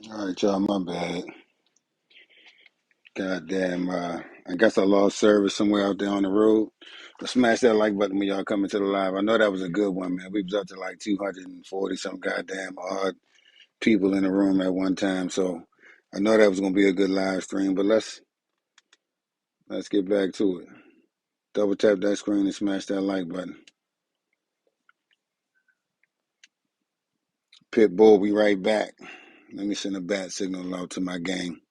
All right, y'all, my bad. Goddamn, I guess I lost service somewhere out there on the road. But smash that like button when y'all coming to the live. I know that was a good one, man. We was up to like 240 some goddamn odd people in the room at one time. So I know that was gonna be a good live stream. But let's get back to it. Double tap that screen and smash that like button. Pitbull, we right back. Let me send a bat signal out to my gang,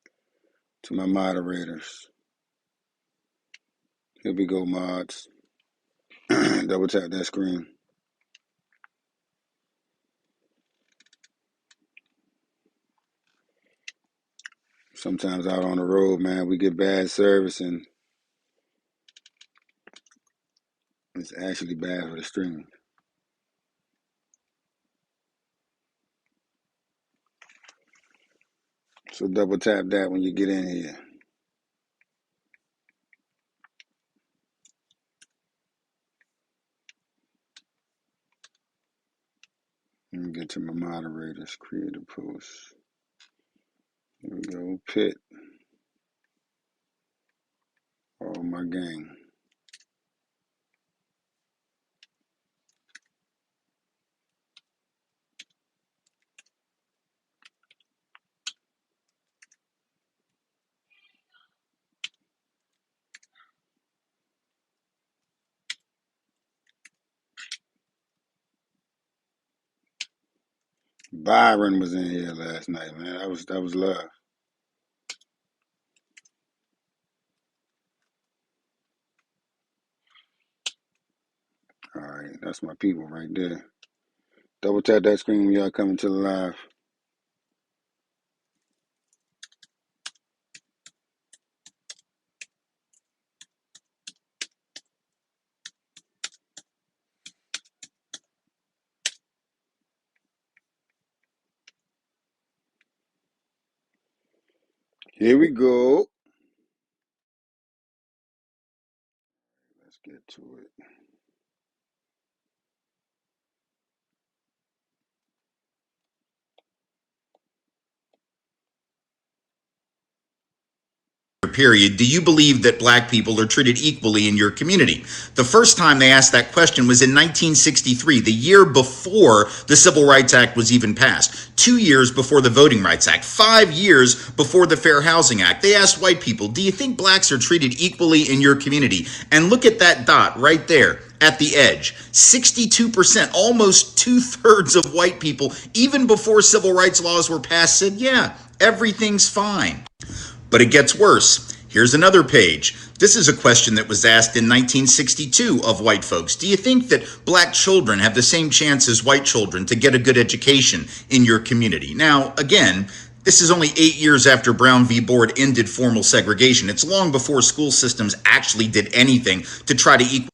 to my moderators. Here we go, mods. Double tap that screen. Sometimes out on the road, man, we get bad service and it's actually bad for the stream. So double tap that when you get in here. Let me get to my moderators. Create a post. Here we go. Pit. All my gang. Byron was in here last night, man. That was love. All right, that's my people right there. Double tap that screen when y'all coming to the live. Here we go. Let's get to it. Period, do you believe that black people are treated equally in your community? The first time they asked that question was in 1963, the year before the Civil Rights Act was even passed, 2 years before the Voting Rights Act, 5 years before the Fair Housing Act. They asked white people, do you think blacks are treated equally in your community? And look at that dot right there at the edge. 62%, almost 2/3 of white people, even before civil rights laws were passed, said, yeah, everything's fine. But it gets worse. Here's another page. This is a question that was asked in 1962 of white folks. Do you think that black children have the same chance as white children to get a good education in your community? Now, again, this is only 8 years after Brown v. Board ended formal segregation. It's long before school systems actually did anything to try to equal.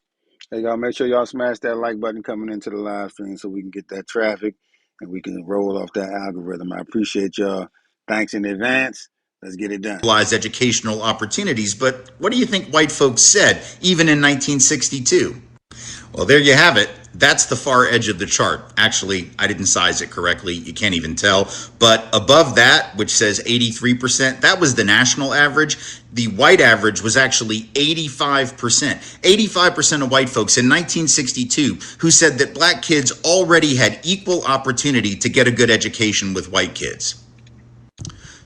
Hey, y'all, make sure y'all smash that like button coming into the live stream so we can get that traffic and we can roll off that algorithm. I appreciate y'all. Thanks in advance. Let's get it done. Educational opportunities. But what do you think white folks said, even in 1962? Well, there you have it. That's the far edge of the chart. Actually, I didn't size it correctly. You can't even tell. But above that, which says 83%, that was the national average. The white average was actually 85%. 85% of white folks in 1962 who said that black kids already had equal opportunity to get a good education with white kids.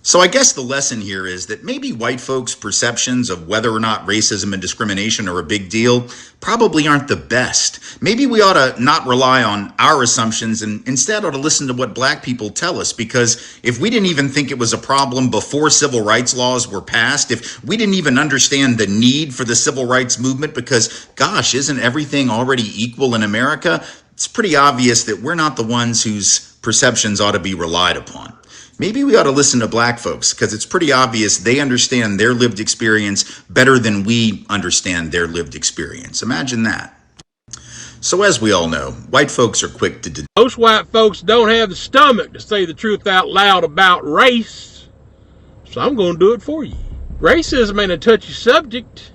So I guess the lesson here is that maybe white folks' perceptions of whether or not racism and discrimination are a big deal probably aren't the best. Maybe we ought to not rely on our assumptions and instead ought to listen to what black people tell us, because if we didn't even think it was a problem before civil rights laws were passed, if we didn't even understand the need for the civil rights movement because, gosh, isn't everything already equal in America? It's pretty obvious that we're not the ones whose perceptions ought to be relied upon. Maybe we ought to listen to black folks because it's pretty obvious they understand their lived experience better than we understand their lived experience. Imagine that. So as we all know, white folks are quick to most white folks don't have the stomach to say the truth out loud about race, so I'm going to do it for you. Racism ain't a touchy subject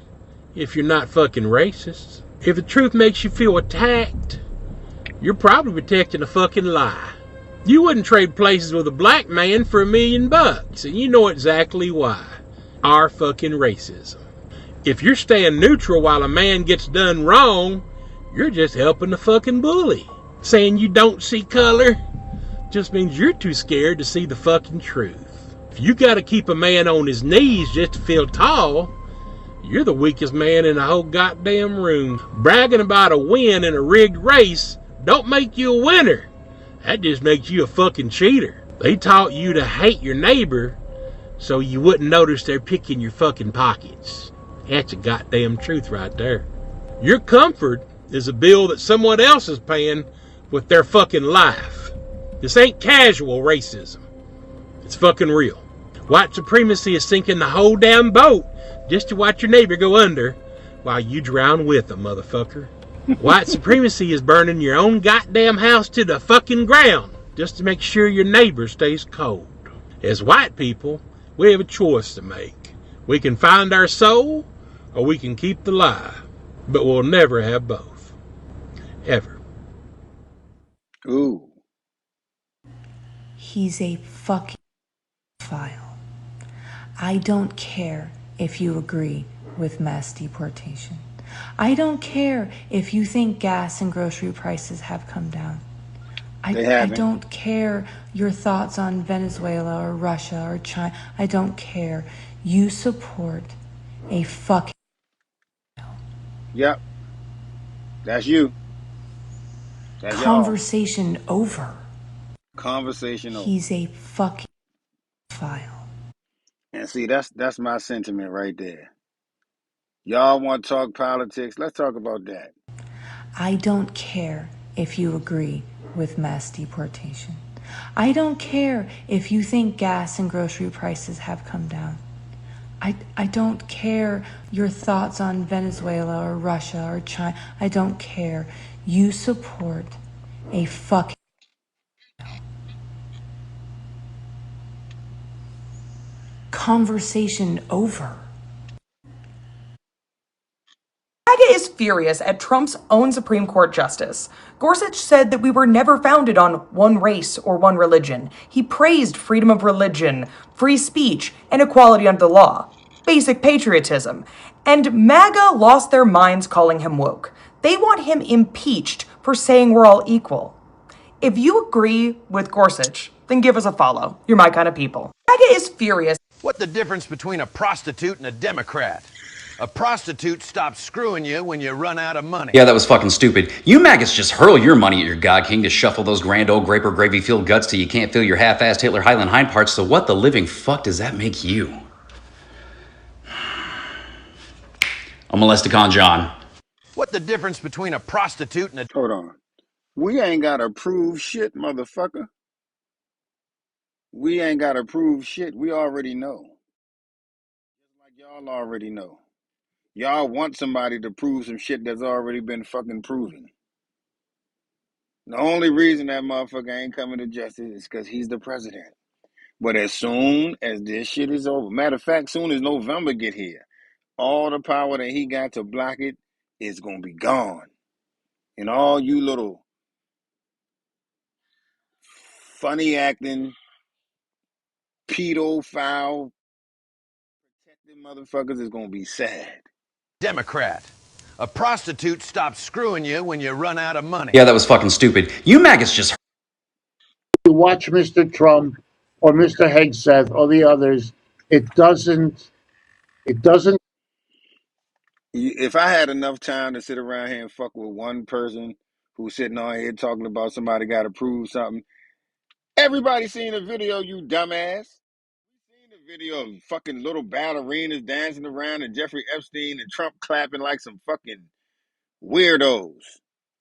if you're not fucking racist. If the truth makes you feel attacked, you're probably protecting a fucking lie. You wouldn't trade places with a black man for $1,000,000, and you know exactly why. Our fucking racism. If you're staying neutral while a man gets done wrong, you're just helping the fucking bully. Saying you don't see color just means you're too scared to see the fucking truth. If you gotta keep a man on his knees just to feel tall, you're the weakest man in the whole goddamn room. Bragging about a win in a rigged race don't make you a winner. That just makes you a fucking cheater. They taught you to hate your neighbor so you wouldn't notice they're picking your fucking pockets. That's a goddamn truth right there. Your comfort is a bill that someone else is paying with their fucking life. This ain't casual racism. It's fucking real. White supremacy is sinking the whole damn boat just to watch your neighbor go under while you drown with them, motherfucker. White supremacy is burning your own goddamn house to the fucking ground just to make sure your neighbor stays cold. As white people, we have a choice to make. We can find our soul or we can keep the lie, but we'll never have both. Ever. Ooh. He's a fucking file. I don't care if you agree with mass deportation. I don't care if you think gas and grocery prices have come down. I don't care your thoughts on Venezuela or Russia or China. I don't care. You support a fucking... Yep. That's you. That's Conversation over. Conversation over. He's a fucking file. And see, that's my sentiment right there. Y'all want to talk politics? Let's talk about that. I don't care if you agree with mass deportation. I don't care if you think gas and grocery prices have come down. I don't care your thoughts on Venezuela or Russia or China. I don't care. You support a fucking... Conversation over. MAGA is furious at Trump's own Supreme Court justice. Gorsuch said that we were never founded on one race or one religion. He praised freedom of religion, free speech, and equality under the law. Basic patriotism. And MAGA lost their minds calling him woke. They want him impeached for saying we're all equal. If you agree with Gorsuch, then give us a follow. You're my kind of people. MAGA is furious. What's the difference between a prostitute and a Democrat? A prostitute stops screwing you when you run out of money. Yeah, that was fucking stupid. You maggots just hurl your money at your God King to shuffle those grand old grape or gravy-filled guts till you can't feel your half-assed Hitler Highland hind parts, so what the living fuck does that make you? I'm Molesticon John. What's the difference between a prostitute and a... Hold on. We ain't got to prove shit, motherfucker. We ain't got to prove shit. We already know. Like y'all already know. Y'all want somebody to prove some shit that's already been fucking proven. The only reason that motherfucker ain't coming to justice is because he's the president. But as soon as this shit is over, matter of fact, soon as November get here, all the power that he got to block it is going to be gone. And all you little funny acting, pedophile, protected motherfuckers is going to be sad. Democrat. A prostitute stops screwing you when you run out of money. Yeah, that was fucking stupid. You maggots just... You watch Mr. Trump or Mr. Hegseth or the others, it doesn't... If I had enough time to sit around here and fuck with one person who's sitting on here talking about somebody got to prove something, everybody seen the video, you dumbass. Seen the video of fucking little ballerinas dancing around and Jeffrey Epstein and Trump clapping like some fucking weirdos.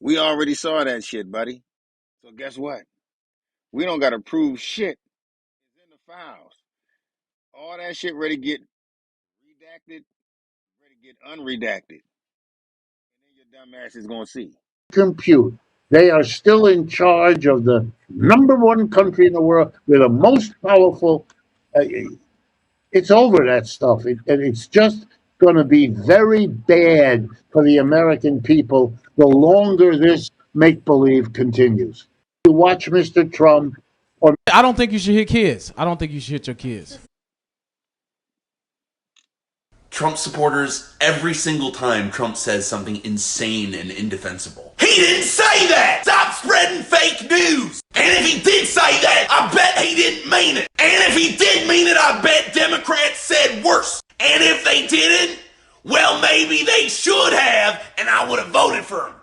We already saw that shit, buddy. So guess what? We don't got to prove shit. It's in the files. All that shit ready to get redacted, ready to get unredacted. And then your dumb ass is going to see. compute. They are still in charge of the #1 country in the world. We're the most powerful. It's over, that stuff. And it's just going to be very bad for the American people the longer this make-believe continues. You watch Mr. Trump I don't think you should hit kids. I don't think you should hit your kids. Trump supporters, every single time Trump says something insane and indefensible. He didn't say that! Stop spreading fake news! And if he did say that, I bet he didn't mean it. And if he did mean it, I bet Democrats said worse. And if they didn't, well, maybe they should have, and I would have voted for him.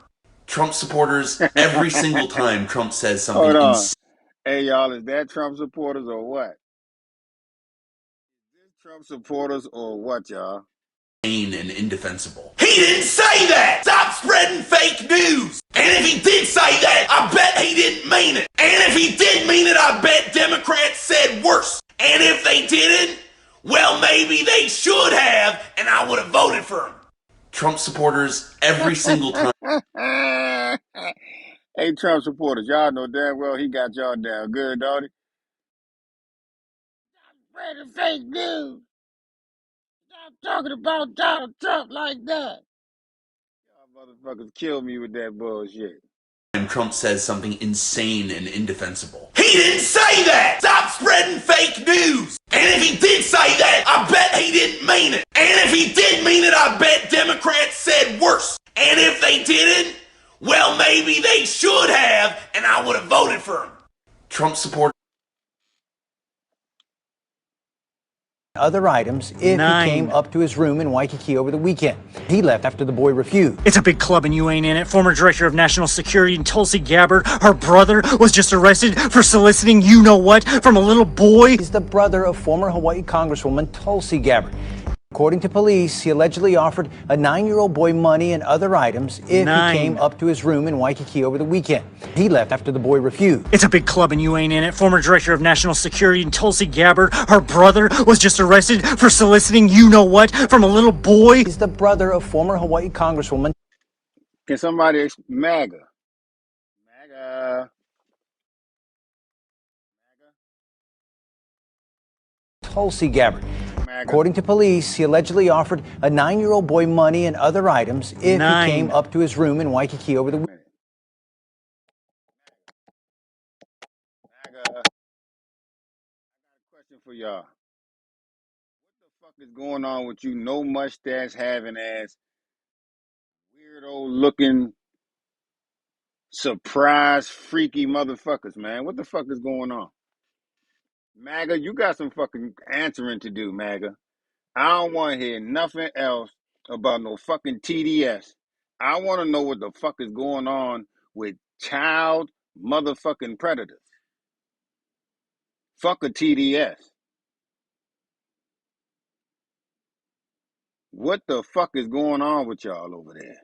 Trump supporters, every single time Trump says something insane. Hey, y'all, is that Trump supporters or what? Trump supporters or what, y'all? And indefensible. He didn't say that! Stop spreading fake news! And if he did say that, I bet he didn't mean it. And if he did mean it, I bet Democrats said worse. And if they didn't, well, maybe they should have, and I would have voted for him. Trump supporters, every single time. Hey, Trump supporters, y'all know damn well he got y'all down good, don't he? Spreading fake news. Stop talking about Donald Trump like that. Y'all motherfuckers kill me with that bullshit. Trump says something insane and indefensible. He didn't say that! Stop spreading fake news! And if he did say that, I bet he didn't mean it. And if he did mean it, I bet Democrats said worse. And if they didn't, well, maybe they should have, and I would have voted for him. Trump supporters. Other items if he came up to his room in Waikiki over the weekend. He left after the boy refused. It's a big club and you ain't in it. Former Director of National Security Tulsi Gabbard, her brother, was just arrested for soliciting you-know-what from a little boy. He's the brother of former Hawaii Congresswoman Tulsi Gabbard. According to police, he allegedly offered a 9-year-old boy money and other items if he came up to his room in Waikiki over the weekend. He left after the boy refused. It's a big club and you ain't in it. Former Director of National Security Tulsi Gabbard, her brother, was just arrested for soliciting you-know-what from a little boy. He's the brother of former Hawaii Congresswoman. Can somebody MAGA? MAGA. Tulsi Gabbard. According to police, he allegedly offered a 9-year-old boy money and other items if he came up to his room in Waikiki over the weekend. I got a question for y'all. What the fuck is going on with you no mustache having ass, weirdo looking, surprise, freaky motherfuckers, man? What the fuck is going on? MAGA, you got some fucking answering to do, MAGA. I don't want to hear nothing else about no fucking TDS. I want to know what the fuck is going on with child motherfucking predators. Fuck a TDS. What the fuck is going on with y'all over there?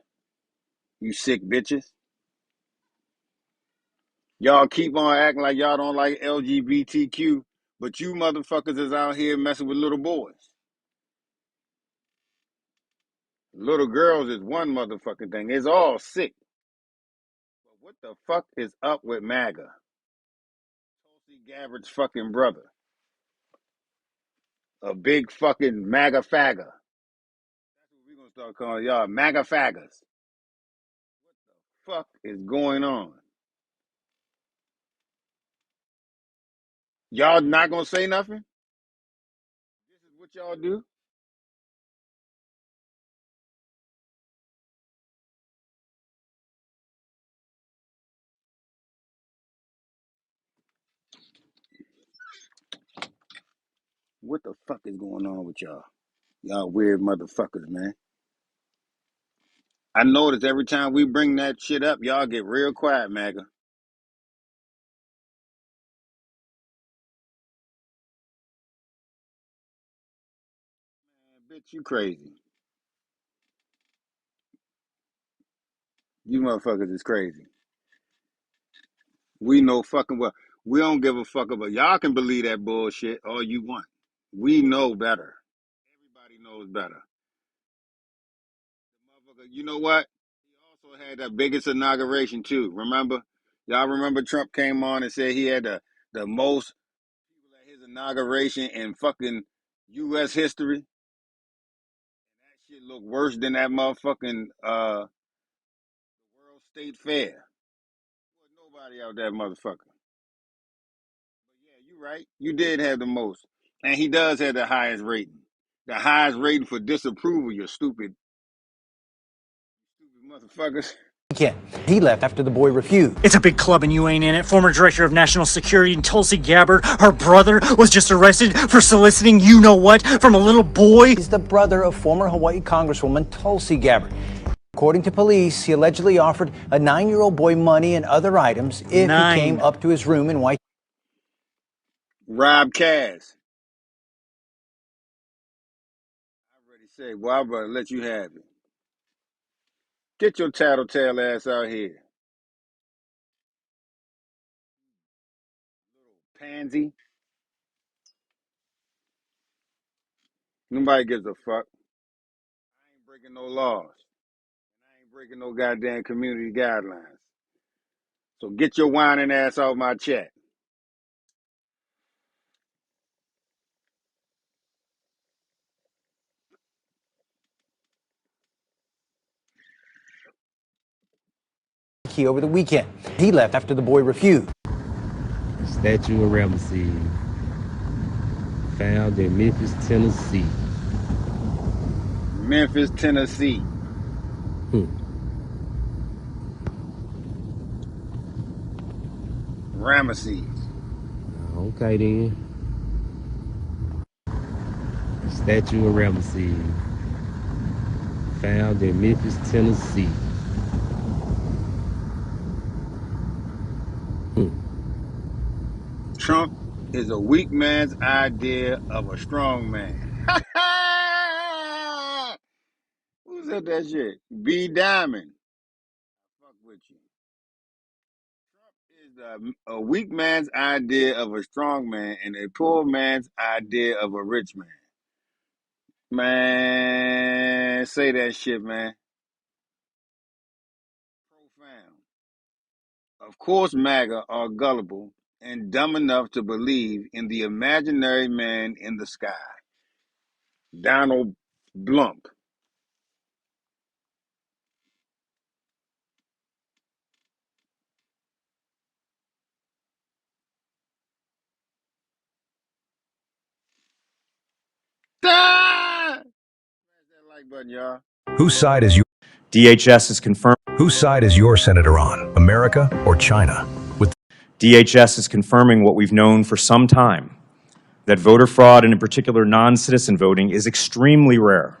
You sick bitches. Y'all keep on acting like y'all don't like LGBTQ, but you motherfuckers is out here messing with little boys. Little girls is one motherfucking thing. It's all sick. But what the fuck is up with MAGA? Tulsi Gabbard's fucking brother. A big fucking MAGA fagger. That's what we're gonna start calling y'all, MAGA faggers. What the fuck is going on? Y'all not gonna say nothing? This is what y'all do? What the fuck is going on with y'all? Y'all weird motherfuckers, man. I notice every time we bring that shit up, y'all get real quiet, MAGA. Man, bitch, you crazy. You motherfuckers is crazy. We know fucking well. We don't give a fuck about y'all can believe that bullshit all you want. We know better. Everybody knows better. Motherfucker, you know what? He also had the biggest inauguration too. Remember? Y'all remember Trump came on and said he had the most people at his inauguration in fucking US history? That shit looked worse than that motherfucking World State Fair. There was nobody out that motherfucker. right? You did have the most. And he does have the highest rating. The highest rating for disapproval, you stupid motherfuckers. He left after the boy refused. It's a big club and you ain't in it. Former Director of National Security Tulsi Gabbard, her brother, was just arrested for soliciting you-know-what from a little boy. He's the brother of former Hawaii Congresswoman Tulsi Gabbard. According to police, he allegedly offered a 9-year-old boy money and other items if he came up to his room in White. Rob Cass. I already said, well, I'm going to let you have it. Get your tattletale ass out here. Pansy. Nobody gives a fuck. I ain't breaking no laws. I ain't breaking no goddamn community guidelines. So get your whining ass off my chat. Over the weekend. He left after the boy refused. The statue of Ramesses, found in Memphis, Tennessee. Memphis, Tennessee. Ramesses. Okay then. The statue of Ramesses, found in Memphis, Tennessee. Trump is a weak man's idea of a strong man. Who said that shit? B Diamond. Fuck with you. Trump is a weak man's idea of a strong man and a poor man's idea of a rich man. Man, say that shit, man. Profound. Of course, MAGA are gullible and dumb enough to believe in the imaginary man in the sky. Donald Blump. Ah! Smash that like button, y'all. Whose side is your DHS is confirmed? Whose side is your senator on, America or China? With DHS is confirming what we've known for some time, that voter fraud and in particular non-citizen voting is extremely rare,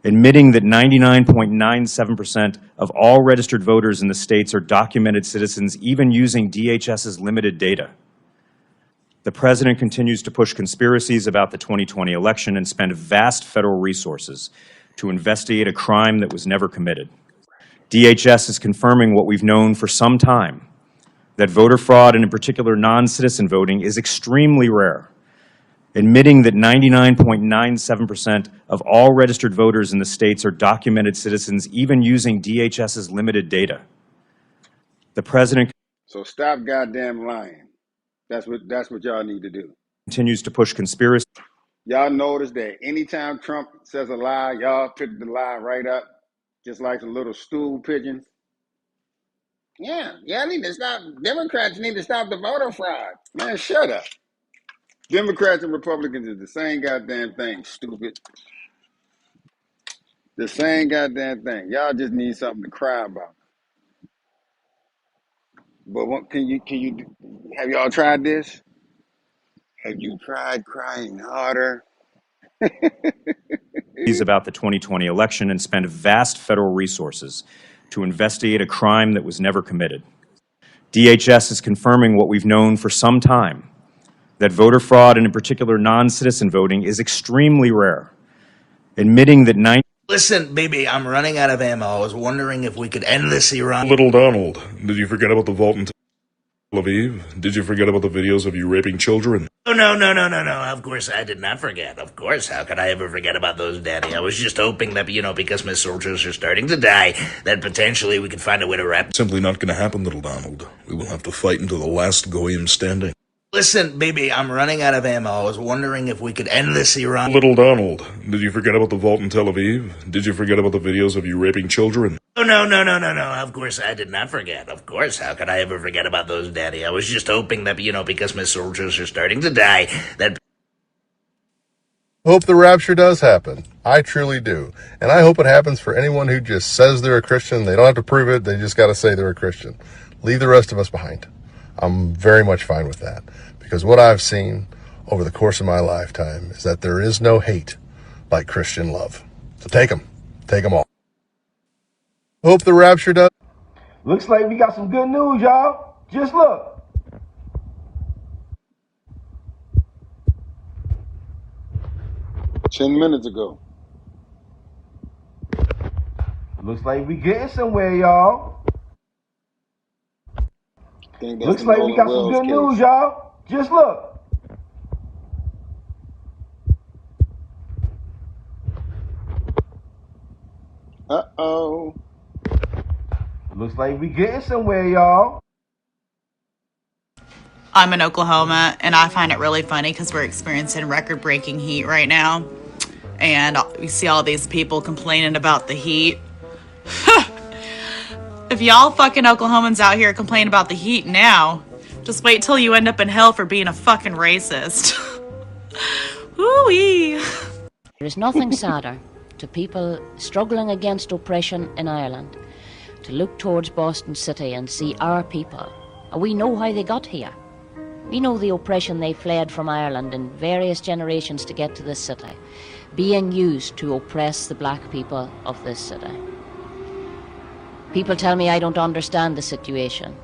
admitting that 99.97% of all registered voters in the states are documented citizens even using DHS's limited data. The president continues to push conspiracies about the 2020 election and spend vast federal resources to investigate a crime that was never committed. DHS is confirming what we've known for some time, that voter fraud and in particular non-citizen voting is extremely rare, admitting that 99.97% of all registered voters in the states are documented citizens even using DHS's limited data. The president So stop goddamn lying. That's what y'all need to do. Continues to push conspiracy. Y'all notice that anytime Trump says a lie, y'all pick the lie right up, just like some little stool pigeons. Yeah, y'all need to stop. Democrats need to stop the voter fraud. Man, shut up. Democrats and Republicans are the same goddamn thing, stupid. The same goddamn thing. Y'all just need something to cry about. But what can you have y'all tried this? Have you tried crying harder? About the 2020 election and spend vast federal resources to investigate a crime that was never committed. DHS is confirming what we've known for some time, that voter fraud and in particular non-citizen voting is extremely rare, admitting that Listen, baby, I'm running out of ammo. I was wondering if we could end this Iran. Little Donald, did you forget about the vault in Tel Aviv? Did you forget about the videos of you raping children? Oh, no. Of course, I did not forget. Of course, how could I ever forget about those, Daddy? I was just hoping that, because my soldiers are starting to die, that potentially we could find a way to wrap. Simply not going to happen, little Donald. We will have to fight until the last goyim standing. Listen, baby, I'm running out of ammo. I was wondering if we could end this Iran. Little Donald, did you forget about the vault in Tel Aviv? Did you forget about the videos of you raping children? Oh, no, no, no, no, no. Of course, I did not forget. Of course, how could I ever forget about those, Daddy? I was just hoping that, because my soldiers are starting to die, that... Hope the rapture does happen. I truly do. And I hope it happens for anyone who just says they're a Christian. They don't have to prove it. They just got to say they're a Christian. Leave the rest of us behind. I'm very much fine with that. Because what I've seen over the course of my lifetime is that there is no hate like Christian love. So take them. Take them all. Hope the rapture does. Looks like we got some good news, y'all. Just look. Ten minutes ago. Looks like we getting somewhere, y'all. Looks like we got some good news, y'all. Just look. Uh-oh. Looks like we getting somewhere, y'all. I'm in Oklahoma, and I find it really funny because we're experiencing record-breaking heat right now. And we see all these people complaining about the heat. If y'all fucking Oklahomans out here complain about the heat now, just wait till you end up in hell for being a fucking racist. Woo-wee. There is nothing sadder to people struggling against oppression in Ireland to look towards Boston City and see our people. And we know how they got here. We know the oppression they fled from Ireland in various generations to get to this city, being used to oppress the black people of this city. People tell me I don't understand the situation.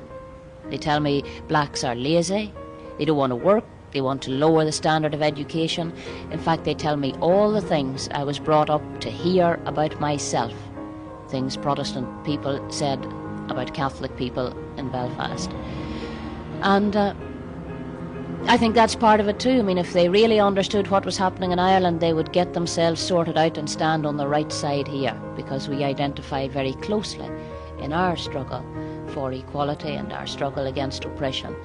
They tell me blacks are lazy, they don't want to work, they want to lower the standard of education. In fact, they tell me all the things I was brought up to hear about myself, things Protestant people said about Catholic people in Belfast. And I think that's part of it too. I mean, if they really understood what was happening in Ireland, they would get themselves sorted out and stand on the right side here, because we identify very closely in our struggle for equality and our struggle against oppression.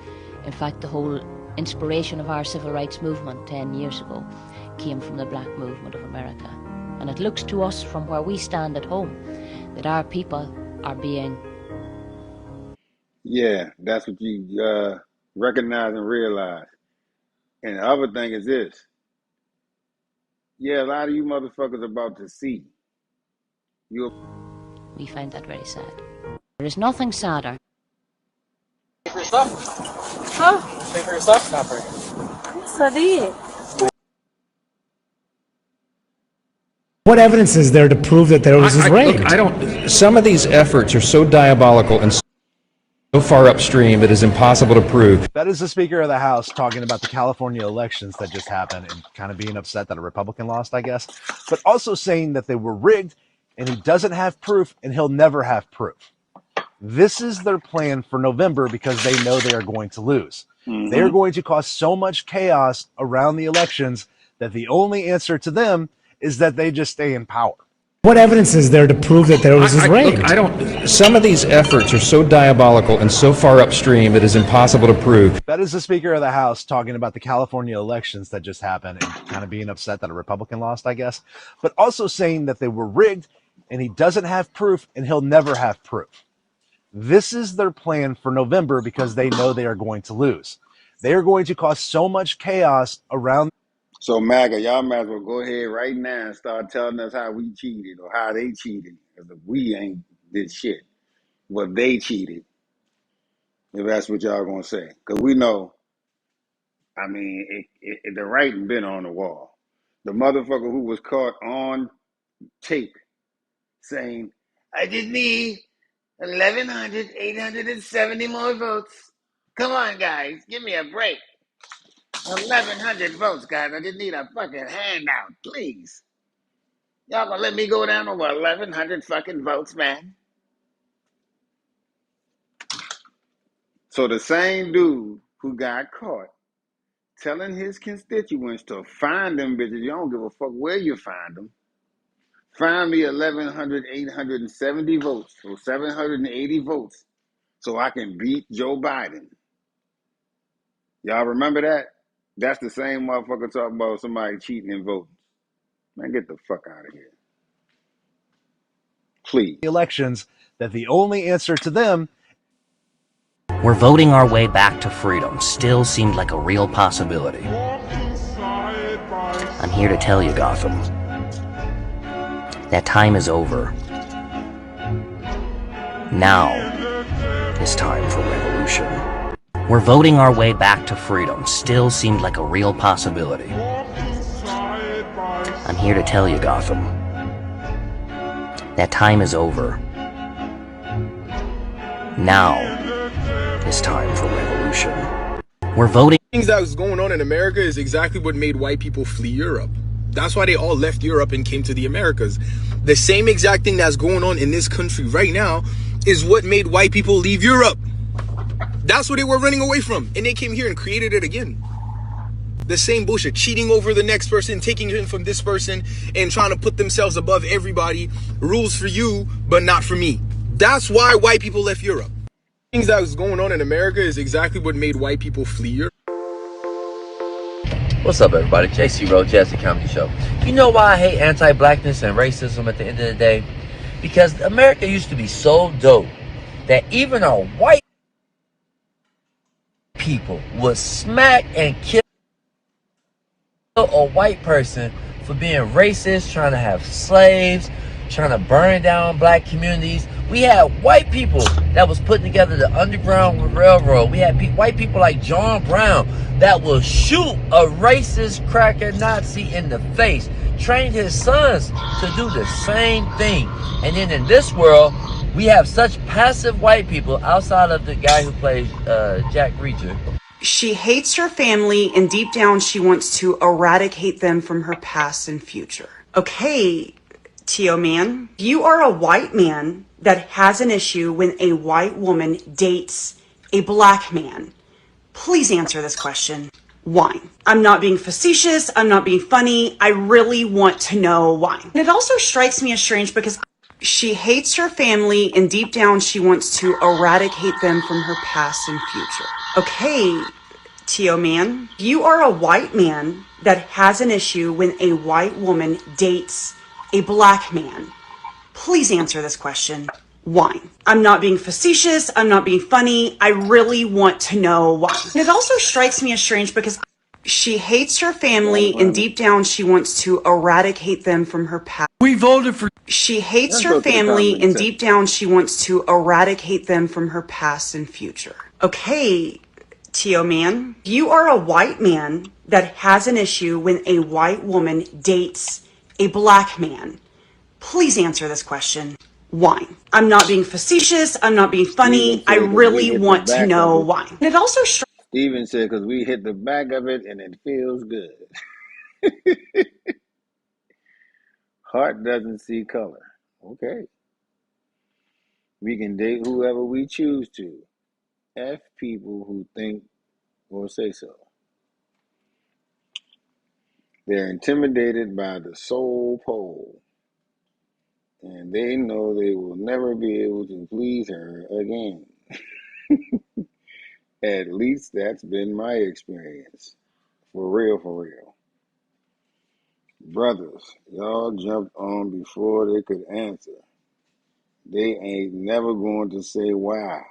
In fact, the whole inspiration of our civil rights movement 10 years ago came from the black movement of America. And it looks to us from where we stand at home that our people are being... Yeah, that's what you recognize and realize. And the other thing is this. Yeah, a lot of you motherfuckers about to see. We find that very sad. There is nothing sadder. Pay for your stuff? Huh? Pay for your stuff? Stop right. Yes, I did. What evidence is there to prove that there was this raid? Look, I don't. Some of these efforts are so diabolical and so far upstream it is impossible to prove. That is the Speaker of the House talking about the California elections that just happened and kind of being upset that a Republican lost, I guess, but also saying that they were rigged and he doesn't have proof and he'll never have proof. This is their plan for November because they know they are going to lose. Mm-hmm. They are going to cause so much chaos around the elections that the only answer to them is that they just stay in power. What evidence is there to prove that there was this raid? Look, I don't. Some of these efforts are so diabolical and so far upstream it is impossible to prove. That is the Speaker of the House talking about the California elections that just happened and kind of being upset that a Republican lost, I guess, but also saying that they were rigged and he doesn't have proof and he'll never have proof. This is their plan for November because they know they are going to lose. They are going to cause so much chaos around. So MAGA, y'all might as well go ahead right now and start telling us how we cheated or how they cheated. Because we ain't did shit. Well, they cheated. If that's what y'all gonna say. Because we know, I mean, the writing been on the wall. The motherfucker who was caught on tape saying, I just need 870 more votes. Come on, guys. Give me a break. 1,100 votes, guys. I just need a fucking handout, please. Y'all gonna let me go down over 1,100 fucking votes, man? So the same dude who got caught telling his constituents to find them bitches, you don't give a fuck where you find them. Find me 870 votes, so 780 votes, so I can beat Joe Biden. Y'all remember that? That's the same motherfucker talking about somebody cheating and voting. Man, get the fuck out of here. Please. Elections, that the only answer to them. Where voting our way back to freedom still seemed like a real possibility. I'm here to tell you, Gotham, that time is over. Now is time for revolution. Where voting our way back to freedom still seemed like a real possibility. I'm here to tell you, Gotham, that time is over. Now is time for revolution. We're voting. Things that was going on in America is exactly what made white people flee Europe. That's why they all left Europe and came to the Americas. The same exact thing that's going on in this country right now is what made white people leave Europe. That's what they were running away from. And they came here and created it again. The same bullshit, cheating over the next person, taking in from this person, and trying to put themselves above everybody. Rules for you, but not for me. That's why white people left Europe. Things that was going on in America is exactly what made white people flee Europe. What's up, everybody? JC Rowe, Jazzy Comedy Show. You know why I hate anti-blackness and racism at the end of the day? Because America used to be so dope that even our white people would smack and kill a white person for being racist, trying to have slaves, trying to burn down black communities. We had white people that was putting together the Underground Railroad. We had white people like John Brown that will shoot a racist cracker Nazi in the face, trained his sons to do the same thing. And then in this world, we have such passive white people outside of the guy who plays Jack Reacher. She hates her family, and deep down she wants to eradicate them from her past and future. Okay, T.O. man, you are a white man that has an issue when a white woman dates a black man. Please answer this question. Why? I'm not being facetious. I'm not being funny. I really want to know why. And it also strikes me as strange because she hates her family, and deep down she wants to eradicate them from her past and future. Okay, T.O. man, you are a white man that has an issue when a white woman dates a black man. Please answer this question. Why? I'm not being facetious. I'm not being funny. I really want to know why. And it also strikes me as strange because she hates her family, and deep down she wants to eradicate them from her past. We voted for. She hates her family, and deep down she wants to eradicate them from her past and future. Okay, T.O. man, you are a white man that has an issue when a white woman dates a black man. Please answer this question. Why? I'm not being facetious. I'm not being funny. I really want to know why. And it also Steven said, because we hit the back of it and it feels good. Heart doesn't see color. Okay. We can date whoever we choose to. F people who think or say so. They're intimidated by the soul pole. And they know they will never be able to please her again. At least that's been my experience. For real, for real. Brothers, y'all jumped on before they could answer. They ain't never going to say why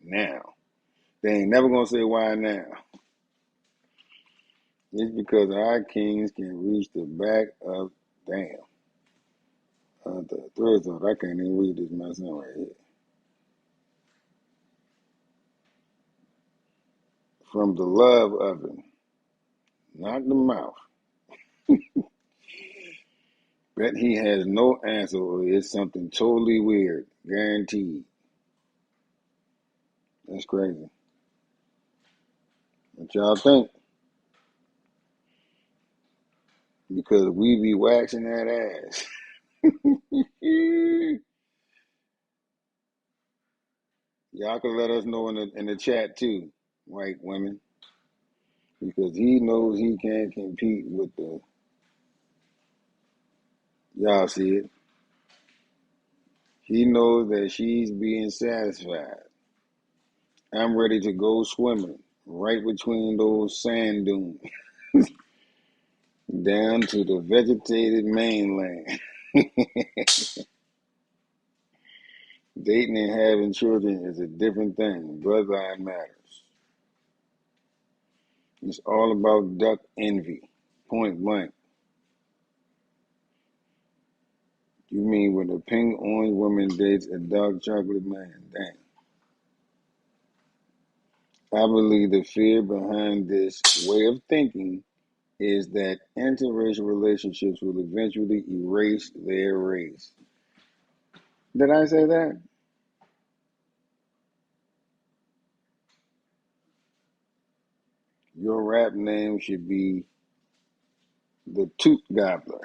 now. They ain't never going to say why now. It's because our kings can reach the back of, damn. The threads on, I can't even read this mess right here. From the love oven, not the mouth. Bet he has no answer or it's something totally weird, guaranteed. That's crazy. What y'all think? Because we be waxing that ass. Y'all can let us know in the chat too, white women. Because he knows he can't compete with the, y'all see it. He knows that she's being satisfied. I'm ready to go swimming. right between those sand dunes, down to the vegetated mainland. Dating and having children is a different thing. Bloodline matters. It's all about duck envy. Point blank. You mean when a pink orange woman dates a dark chocolate man? Dang. I believe the fear behind this way of thinking is that interracial relationships will eventually erase their race. Did I say that? Your rap name should be the Toot Gobbler.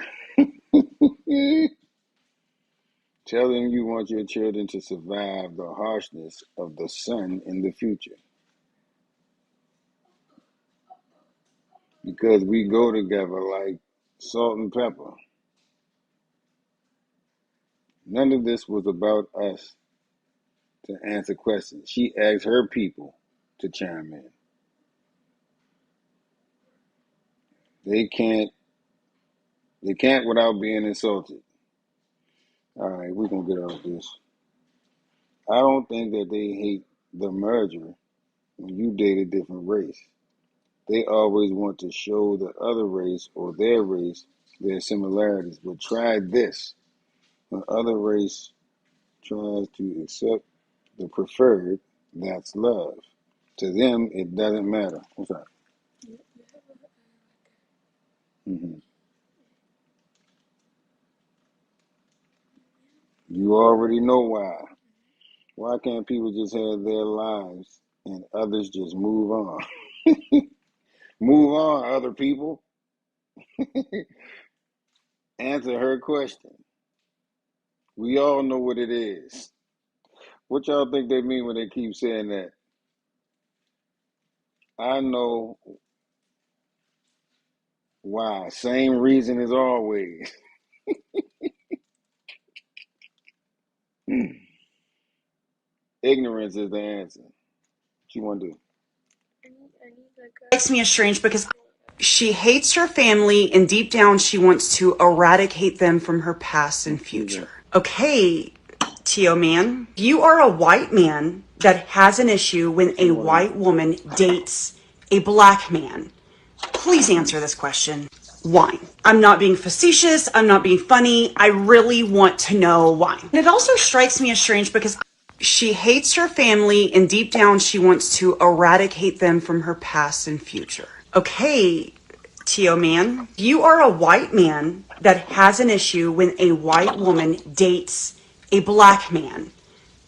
Tell them you want your children to survive the harshness of the sun in the future. Because we go together like salt and pepper. None of this was about us to answer questions. She asked her people to chime in. They can't without being insulted. All right, we're going to get off this. I don't think that they hate the merger when you date a different race. They always want to show the other race or their race their similarities. But try this. When other race tries to accept the preferred, that's love. To them, it doesn't matter. What's that? Mm-hmm. You already know why. Why can't people just have their lives and others just move on? Move on, other people. Answer her question. We all know what it is. What y'all think they mean when they keep saying that? I know why. Same reason as always. Ignorance is the answer. What you want to do? Makes me estranged because she hates her family and deep down she wants to eradicate them from her past and future. Okay, Tio man, you are a white man that has an issue when a white woman dates a black man. Please answer this question. Why? I'm not being facetious. I'm not being funny. I really want to know why. And it also strikes me as strange because she hates her family and deep down she wants to eradicate them from her past and future. Okay, Tio man, you are a white man that has an issue when a white woman dates a black man.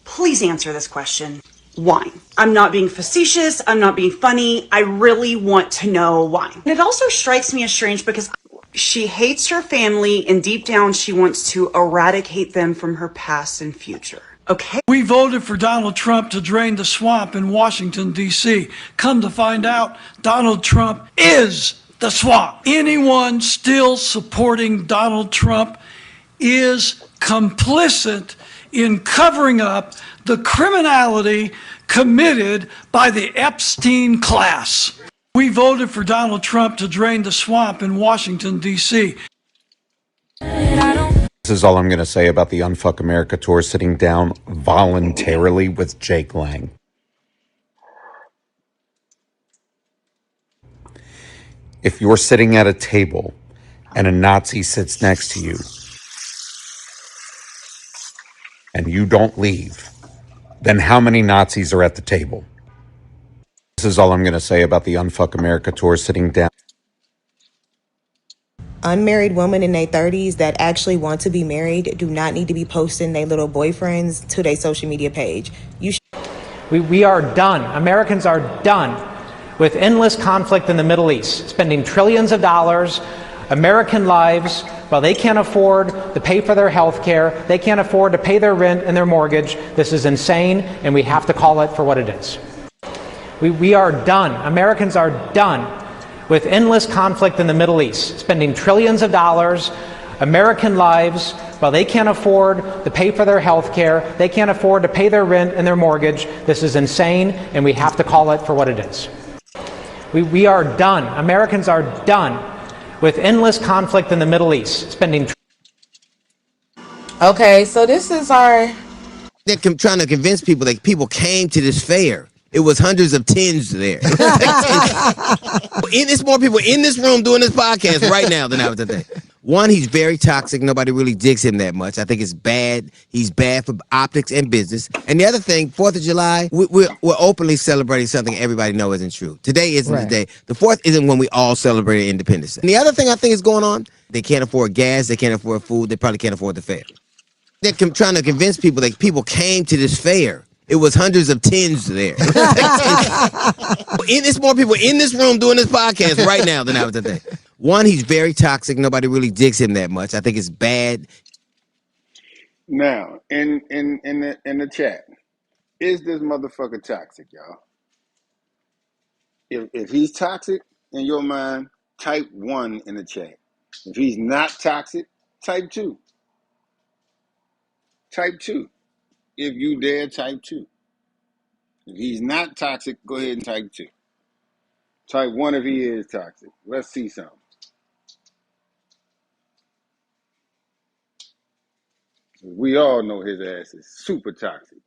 Please answer this question. Why? I'm not being facetious. I'm not being funny. I really want to know why. And it also strikes me as strange because she hates her family and deep down she wants to eradicate them from her past and future. Okay. We voted for Donald Trump to drain the swamp in Washington, D.C. Come to find out, Donald Trump is the swamp. Anyone still supporting Donald Trump is complicit in covering up the criminality committed by the Epstein class. We voted for Donald Trump to drain the swamp in Washington, D.C. This is all I'm going to say about the Unfuck America tour sitting down voluntarily with Jake Lang. If you're sitting at a table and a Nazi sits next to you and you don't leave, then how many Nazis are at the table? This is all I'm going to say about the Unfuck America tour sitting down. Unmarried women in their 30s that actually want to be married do not need to be posting their little boyfriends to their social media page. We are done. Americans are done with endless conflict in the Middle East, spending trillions of dollars, American lives, while they can't afford to pay for their health care, they can't afford to pay their rent and their mortgage. This is insane, and we have to call it for what it is. We are done. Americans are done with endless conflict in the Middle East, spending trillions of dollars, American lives, while they can't afford to pay for their health care, they can't afford to pay their rent and their mortgage. This is insane, and we have to call it for what it is. We are done. Americans are done with endless conflict in the Middle East, spending. Okay, so this is our. They're trying to convince people that people came to this fair. It was hundreds of tens there. It's more people in this room doing this podcast right now than I was today. One, he's very toxic. Nobody really digs him that much. I think it's bad. He's bad for optics and business. And the other thing, 4th of July, we're openly celebrating something everybody knows isn't true. Today isn't the day. The 4th isn't when we all celebrate Independence Day. And the other thing I think is going on, they can't afford gas. They can't afford food. They probably can't afford the fair. They're trying to convince people that people came to this fair. It was hundreds of tens there. It's more people in this room doing this podcast right now than I was today. One, he's very toxic. Nobody really digs him that much. I think it's bad. Now, in the chat, is this motherfucker toxic, y'all? If he's toxic in your mind, type 1 in the chat. If he's not toxic, type 2. Type 2. If you dare, type 2. If he's not toxic, go ahead and type 2. Type 1 if he is toxic. Let's see something. We all know his ass is super toxic.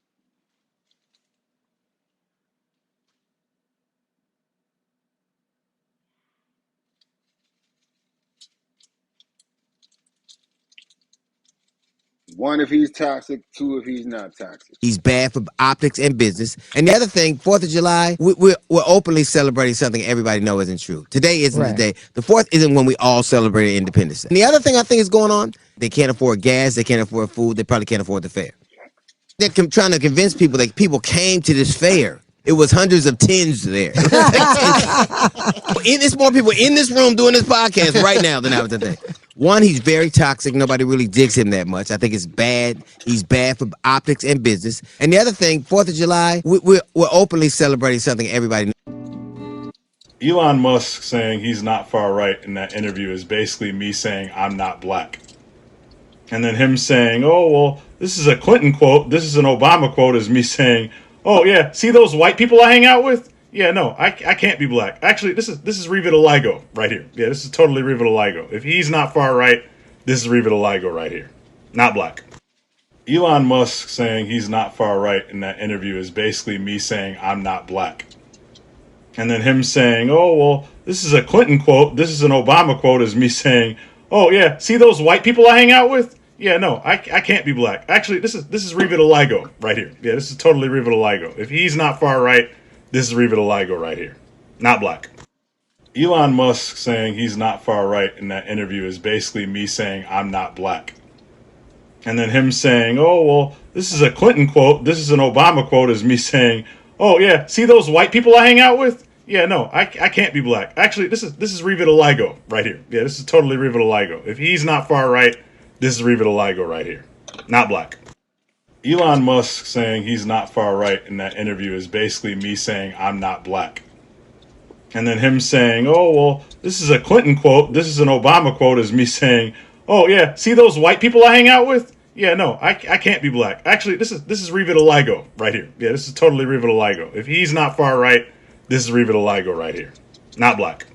One if he's toxic, 2 if he's not toxic. He's bad for optics and business. And the other thing, 4th of July, we're openly celebrating something everybody knows isn't true. Today isn't the day. The 4th isn't when we all celebrate Independence Day. And the other thing I think is going on, they can't afford gas. They can't afford food. They probably can't afford the fair. They're trying to convince people that people came to this fair. It was hundreds of tens there. It's more people in this room doing this podcast right now than I was today. One, he's very toxic. Nobody really digs him that much. I think it's bad. He's bad for optics and business. And the other thing, 4th of July, we're openly celebrating something everybody knows. Elon Musk saying he's not far right in that interview is basically me saying I'm not black. And then him saying, oh, well, this is a Clinton quote, this is an Obama quote, is me saying, oh, yeah, see those white people I hang out with? Yeah, no, I can't be black. Actually, this is Revitaligo right here. Yeah, this is totally Revitaligo. If he's not far right, this is Revitaligo right here. Not black. Elon Musk saying he's not far right in that interview is basically me saying I'm not black. And then him saying, oh, well, this is a Clinton quote, this is an Obama quote, is me saying, oh, yeah, see those white people I hang out with? Yeah, no, I can't be black. Actually, this is Revitaligo right here. Yeah, this is totally Revitaligo. If he's not far right, this is Revitaligo right here. Not black. Elon Musk saying he's not far right in that interview is basically me saying I'm not black. And then him saying, oh, well, this is a Clinton quote, this is an Obama quote, is me saying, oh, yeah, see those white people I hang out with? Yeah, no, I can't be black. Actually, this is Revitaligo right here. Yeah, this is totally Revitaligo. If he's not far right, this is Revitaligo right here. Not black. Elon Musk saying he's not far right in that interview is basically me saying I'm not black. And then him saying, oh, well, this is a Clinton quote, this is an Obama quote, is me saying, oh, yeah, see those white people I hang out with? Yeah, no, I can't be black. Actually, this is Revitaligo right here. Yeah, this is totally Revitaligo. If he's not far right, this is Revitaligo right here. Not black.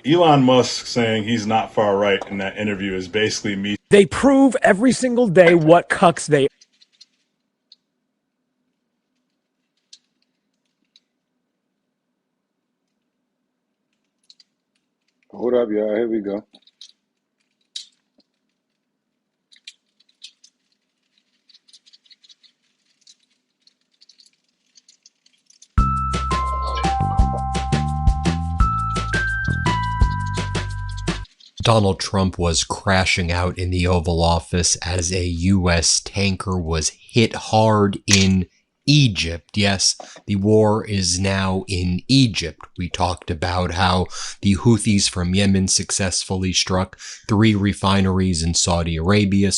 Elon Musk saying he's not far right in that interview is basically me. They prove every single day what cucks they are. Hold up, y'all. Here we go. Donald Trump was crashing out in the Oval Office as a U.S. tanker was hit hard in Egypt. Yes, the war is now in Egypt. We talked about how the Houthis from Yemen successfully struck 3 refineries in Saudi Arabia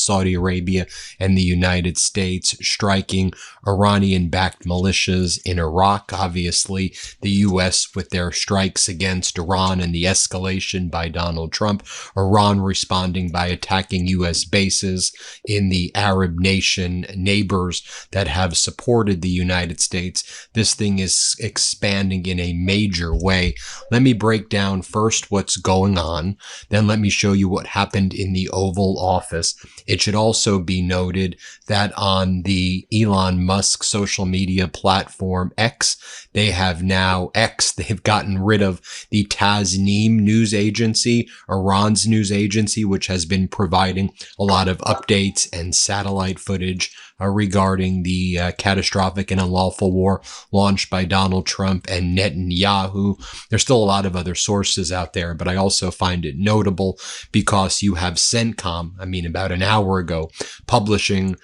and the United States striking Iranian-backed militias in Iraq. Obviously, the U.S. with their strikes against Iran and the escalation by Donald Trump, Iran responding by attacking U.S. bases in the Arab nation neighbors that have supported surrounded the United States. This thing is expanding in a major way. Let me break down first what's going on, then let me show you what happened in the Oval Office. It should also be noted that on the Elon Musk social media platform X, they've gotten rid of the Tasnim news agency, Iran's news agency, which has been providing a lot of updates and satellite footage regarding the catastrophic and unlawful war launched by Donald Trump and Netanyahu. There's still a lot of other sources out there, but I also find it notable because you have CENTCOM, about an hour ago, publishing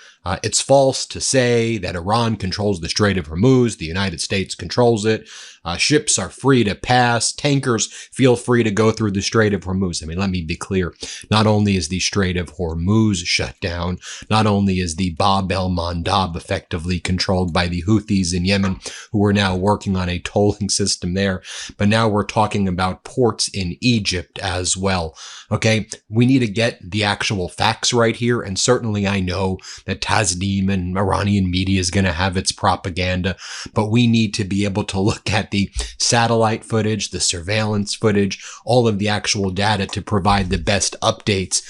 it's false to say that Iran controls the Strait of Hormuz. The United States controls it. Ships are free to pass. Tankers feel free to go through the Strait of Hormuz. Let me be clear. Not only is the Strait of Hormuz shut down, not only is the Bab el-Mandab effectively controlled by the Houthis in Yemen, who are now working on a tolling system there, but now we're talking about ports in Egypt as well. Okay, we need to get the actual facts right here, and certainly I know that Tasnim and Iranian media is going to have its propaganda, but we need to be able to look at the satellite footage, the surveillance footage, all of the actual data to provide the best updates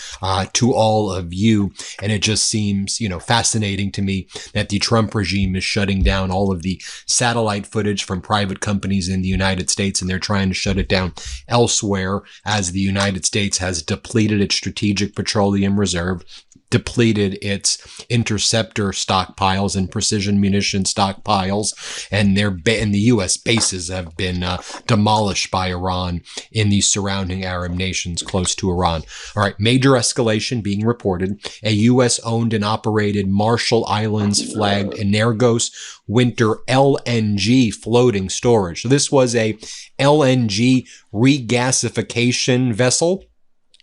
to all of you. And it just seems, fascinating to me that the Trump regime is shutting down all of the satellite footage from private companies in the United States, and they're trying to shut it down elsewhere as the United States has depleted its strategic petroleum reserve, depleted its interceptor stockpiles and precision munition stockpiles, and the U.S. bases have been demolished by Iran in the surrounding Arab nations close to Iran. All right, major escalation being reported. A U.S.-owned and operated Marshall Islands flagged Energos Winter LNG floating storage. So this was a LNG regasification vessel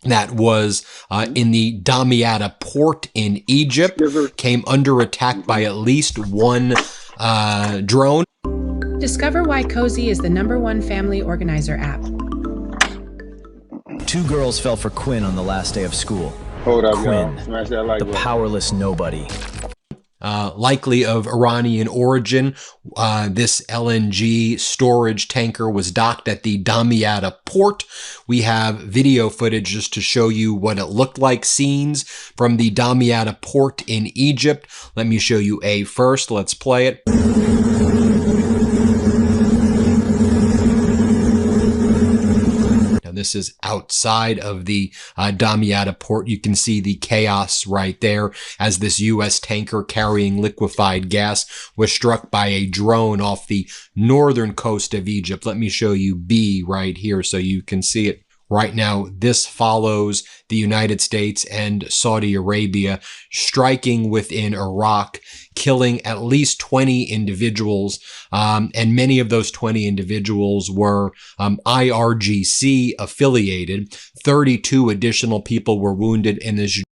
that was in the Damietta port in Egypt, came under attack by at least one drone. Discover why Cozy is the #1 family organizer app. 2 girls fell for Quinn on the last day of school. Hold up, Quinn, y'all. Smash that like the button. powerless nobody. Likely of Iranian origin. This LNG storage tanker was docked at the Damietta port. We have video footage just to show you what it looked like, scenes from the Damietta port in Egypt. Let me show you a first. Let's play it. This is outside of the Damietta port. You can see the chaos right there as this U.S. tanker carrying liquefied gas was struck by a drone off the northern coast of Egypt. Let me show you B right here so you can see it. Right now, this follows the United States and Saudi Arabia striking within Iraq, killing at least 20 individuals, and many of those 20 individuals were IRGC affiliated. 32 additional people were wounded in this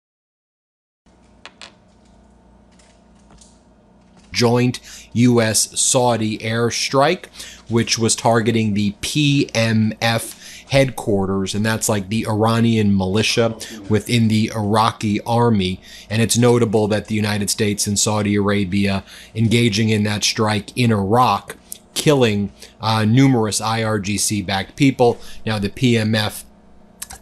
joint U.S.-Saudi airstrike, which was targeting the PMF headquarters, and that's like the Iranian militia within the Iraqi army. And it's notable that the United States and Saudi Arabia engaging in that strike in Iraq, killing numerous IRGC-backed people. Now the PMF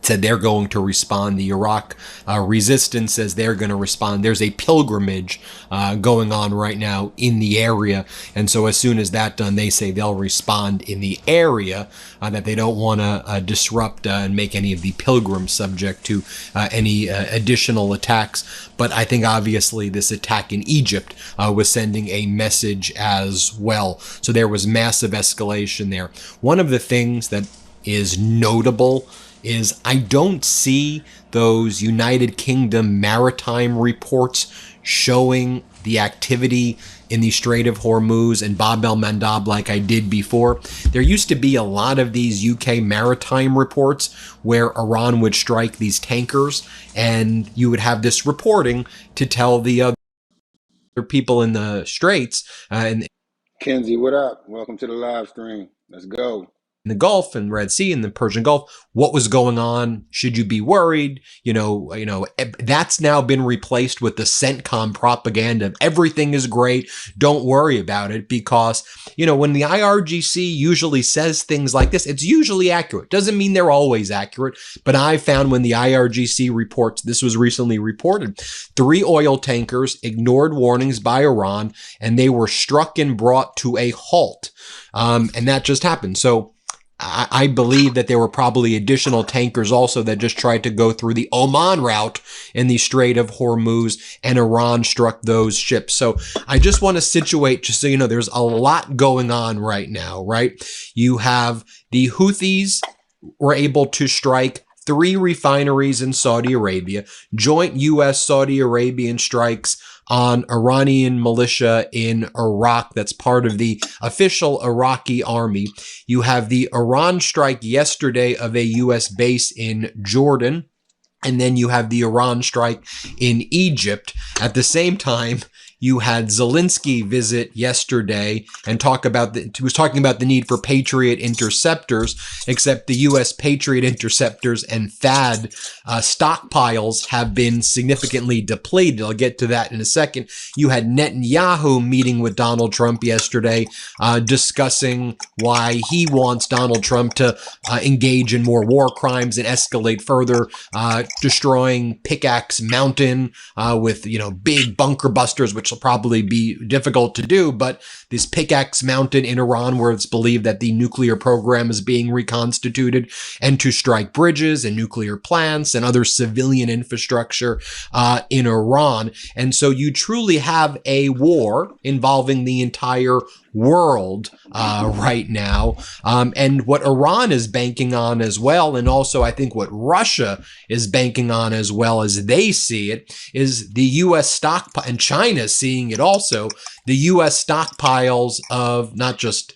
said they're going to respond. The Iraq resistance says they're going to respond. There's a pilgrimage going on right now in the area. And so as soon as that's done, they say they'll respond in the area, that they don't want to disrupt and make any of the pilgrims subject to any additional attacks. But I think obviously this attack in Egypt was sending a message as well. So there was massive escalation there. One of the things that is notable is I don't see those United Kingdom maritime reports showing the activity in the Strait of Hormuz and Bab el-Mandab like I did before. There used to be a lot of these UK maritime reports where Iran would strike these tankers, and you would have this reporting to tell the other people in the straits. Kenzie, what up? Welcome to the live stream. Let's go. the Gulf and Red Sea and the Persian Gulf. What was going on? Should you be worried? That's now been replaced with the CENTCOM propaganda of everything is great. Don't worry about it, because, when the IRGC usually says things like this, it's usually accurate. Doesn't mean they're always accurate, but I found when the IRGC reports, this was recently reported, 3 oil tankers ignored warnings by Iran and they were struck and brought to a halt. And that just happened. So I believe that there were probably additional tankers also that just tried to go through the Oman route in the Strait of Hormuz, and Iran struck those ships. So I just want to situate, just so you know, there's a lot going on right now, right? You have the Houthis were able to strike 3 refineries in Saudi Arabia, joint U.S.-Saudi Arabian strikes on Iranian militia in Iraq. That's part of the official Iraqi army. You have the Iran strike yesterday of a U.S. base in Jordan. And then you have the Iran strike in Egypt. At the same time, you had Zelensky visit yesterday and was talking about the need for Patriot interceptors, except the U.S. Patriot interceptors and THAAD stockpiles have been significantly depleted. I'll get to that in a second. You had Netanyahu meeting with Donald Trump yesterday, discussing why he wants Donald Trump to engage in more war crimes and escalate further, destroying Pickaxe Mountain with, big bunker busters, which will probably be difficult to do, but this Pickaxe Mountain in Iran, where it's believed that the nuclear program is being reconstituted, and to strike bridges and nuclear plants and other civilian infrastructure in Iran. And so you truly have a war involving the entire world right now. And what Iran is banking on as well, and also I think what Russia is banking on as well as they see it, is the U.S. stockpile, and China seeing it also, the U.S. stockpiles of not just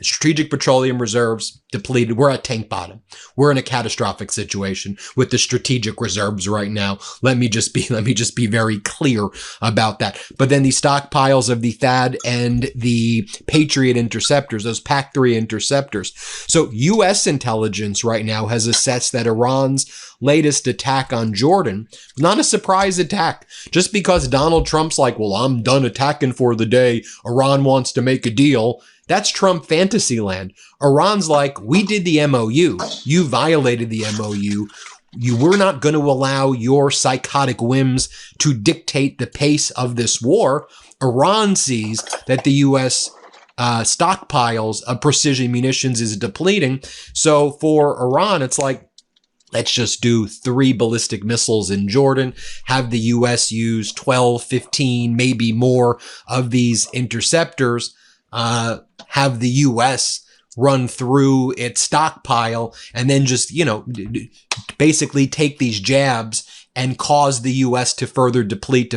strategic petroleum reserves depleted. We're at tank bottom. We're in a catastrophic situation with the strategic reserves right now. Let me just be very clear about that. But then the stockpiles of the THAAD and the Patriot interceptors, those PAC-3 interceptors. So U.S. intelligence right now has assessed that Iran's latest attack on Jordan, not a surprise attack. Just because Donald Trump's like, well, I'm done attacking for the day, Iran wants to make a deal. That's Trump fantasy land. Iran's like, we did the MOU. You violated the MOU. You were not going to allow your psychotic whims to dictate the pace of this war. Iran sees that the U.S. Stockpiles of precision munitions is depleting. So for Iran, it's like, let's just do 3 ballistic missiles in Jordan, have the U.S. use 12, 15, maybe more of these interceptors, have the U.S. run through its stockpile, and then just, basically take these jabs and cause the U.S. to further deplete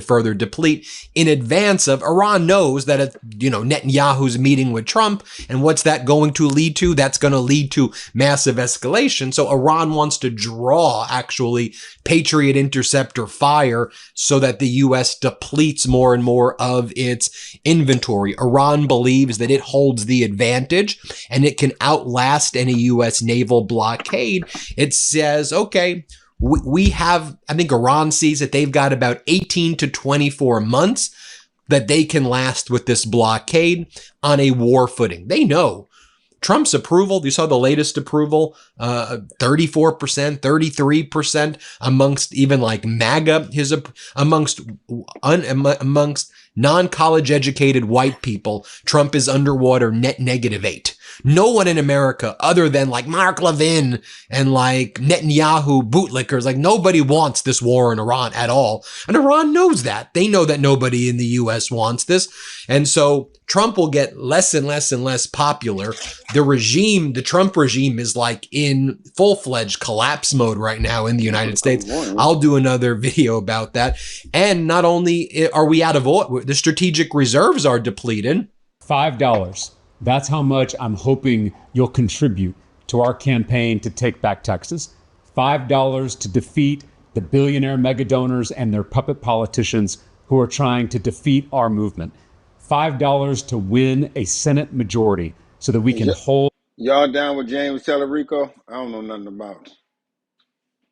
in advance of Iran knows that, Netanyahu's meeting with Trump. And what's that going to lead to? That's going to lead to massive escalation. So Iran wants to draw actually Patriot interceptor fire so that the U.S. depletes more and more of its inventory. Iran believes that it holds the advantage and it can outlast any U.S. naval blockade. It says, okay, we have, I think Iran sees that they've got about 18 to 24 months that they can last with this blockade on a war footing. They know Trump's approval, you saw the latest approval, 34%, 33% amongst even like MAGA, amongst non-college educated white people, Trump is underwater net -8. No one in America other than like Mark Levin and like Netanyahu bootlickers, like nobody wants this war in Iran at all. And Iran knows that. They know that nobody in the U.S. wants this. And so Trump will get less and less and less popular. The Trump regime is like in full-fledged collapse mode right now in the United States. I'll do another video about that. And not only are we out of oil, the strategic reserves are depleted. $5. That's how much I'm hoping you'll contribute to our campaign to take back Texas. $5 to defeat the billionaire mega donors and their puppet politicians who are trying to defeat our movement. $5 to win a Senate majority so that we can hold. Y'all down with James Tellerico? I don't know nothing about.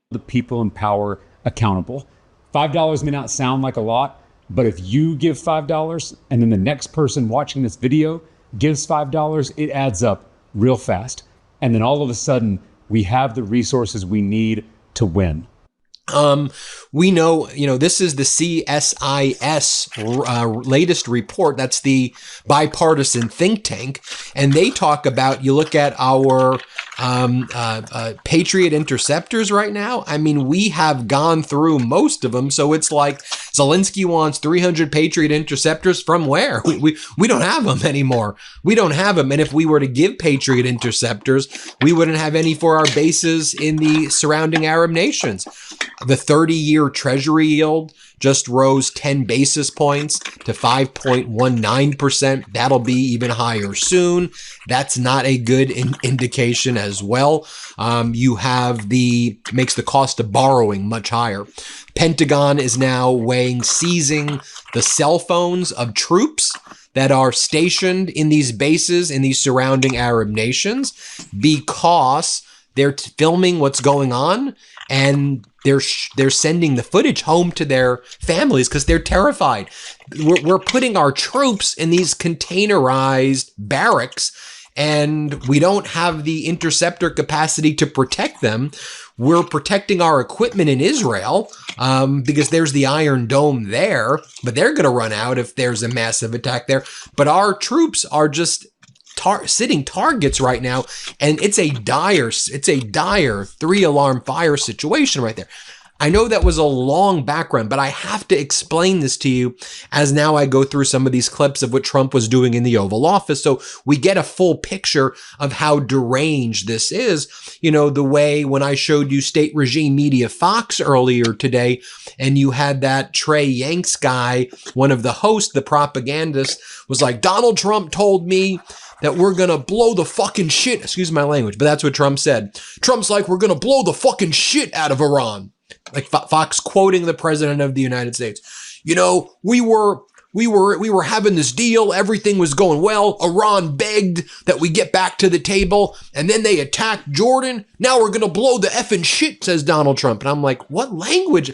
The people in power accountable. $5 may not sound like a lot, but if you give $5 and then the next person watching this video gives $5, it adds up real fast. And then all of a sudden, we have the resources we need to win. We know, this is the CSIS latest report. That's the bipartisan think tank. And they talk about, you look at our Patriot interceptors right now. I mean, we have gone through most of them. So it's like Zelensky wants 300 Patriot interceptors from where? We don't have them anymore. We don't have them. And if we were to give Patriot interceptors, we wouldn't have any for our bases in the surrounding Arab nations. The 30-year Treasury yield just rose 10 basis points to 5.19%. That'll be even higher soon. That's not a good indication as well. You have makes the cost of borrowing much higher. Pentagon is now weighing seizing the cell phones of troops that are stationed in these bases in these surrounding Arab nations because they're filming what's going on and they're sending the footage home to their families because they're terrified. We're putting our troops in these containerized barracks and we don't have the interceptor capacity to protect them. We're protecting our equipment in Israel because there's the Iron Dome there, but they're going to run out if there's a massive attack there. But our troops are just sitting targets right now, and it's a dire 3-alarm fire situation right there. I know that was a long background, but I have to explain this to you as now I go through some of these clips of what Trump was doing in the Oval Office. So we get a full picture of how deranged this is. The way when I showed you State Regime Media Fox earlier today, and you had that Trey Yanks guy, one of the hosts, the propagandist, was like, Donald Trump told me that we're going to blow the fucking shit. Excuse my language, but that's what Trump said. Trump's like, we're going to blow the fucking shit out of Iran. Like Fox quoting the president of the United States. We were having this deal. Everything was going well. Iran begged that we get back to the table. And then they attacked Jordan. Now we're going to blow the effing shit, says Donald Trump. And I'm like, what language?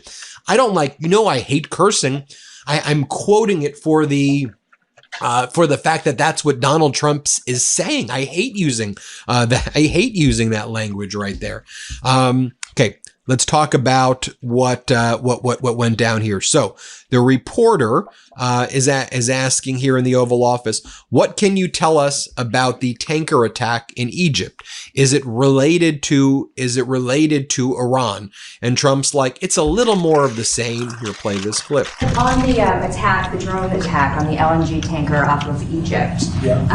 I don't like, I hate cursing. I'm quoting it for the fact that that's what Donald Trump is saying. I hate using that language right there. Okay. Let's talk about what went down here. So the reporter is asking here in the Oval Office, what can you tell us about the tanker attack in Egypt? Is it related to Iran? And Trump's like, it's a little more of the same. Here, play this clip. On the attack, the drone attack on the LNG tanker off of Egypt. Yeah.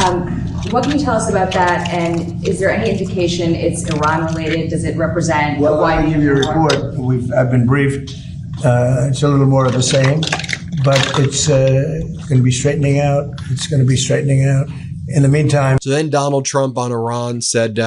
What can you tell us about that? And is there any indication it's Iran related? Does it represent a wide? I'll give you a report. I've been briefed. It's a little more of the same, but it's going to be straightening out. It's going to be straightening out. In the meantime. So then Donald Trump on Iran said,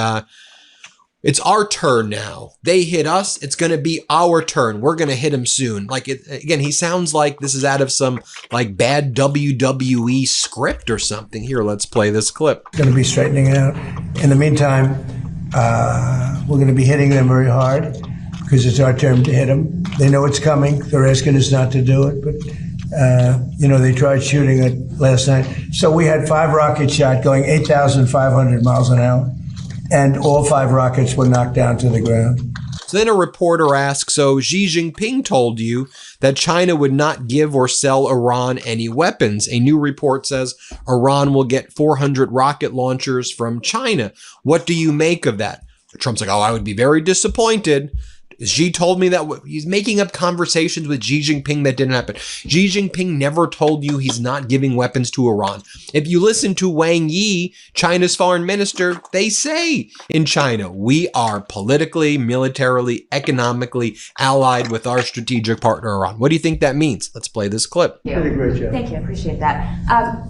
it's our turn now. They hit us. It's going to be our turn. We're going to hit them soon. Again, he sounds like this is out of some bad WWE script or something. Here, let's play this clip. It's going to be straightening out. In the meantime, we're going to be hitting them very hard because it's our turn to hit them. They know it's coming. They're asking us not to do it, but they tried shooting it last night. So we had 5 rockets shot going 8,500 miles an hour. And all 5 rockets were knocked down to the ground. So then a reporter asks, so Xi Jinping told you that China would not give or sell Iran any weapons. A new report says Iran will get 400 rocket launchers from China. What do you make of that? Trump's like, I would be very disappointed. Xi told me that he's making up conversations with Xi Jinping that didn't happen. Xi Jinping never told you he's not giving weapons to Iran. If you listen to Wang Yi, China's foreign minister, they say in China, we are politically, militarily, economically allied with our strategic partner Iran. What do you think that means? Let's play this clip. Thank you. Great job. Thank you. I appreciate that.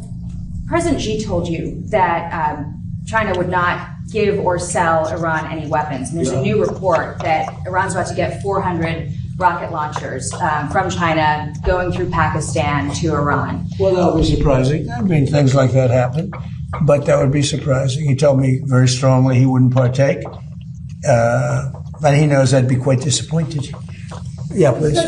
President Xi told you that China would not give or sell Iran any weapons. And there's a new report that Iran's about to get 400 rocket launchers from China going through Pakistan to Iran. Well, that'll be surprising. I mean, things like that happen. but that would be surprising. He told me very strongly he wouldn't partake, but he knows I'd be quite disappointed. Yeah, please.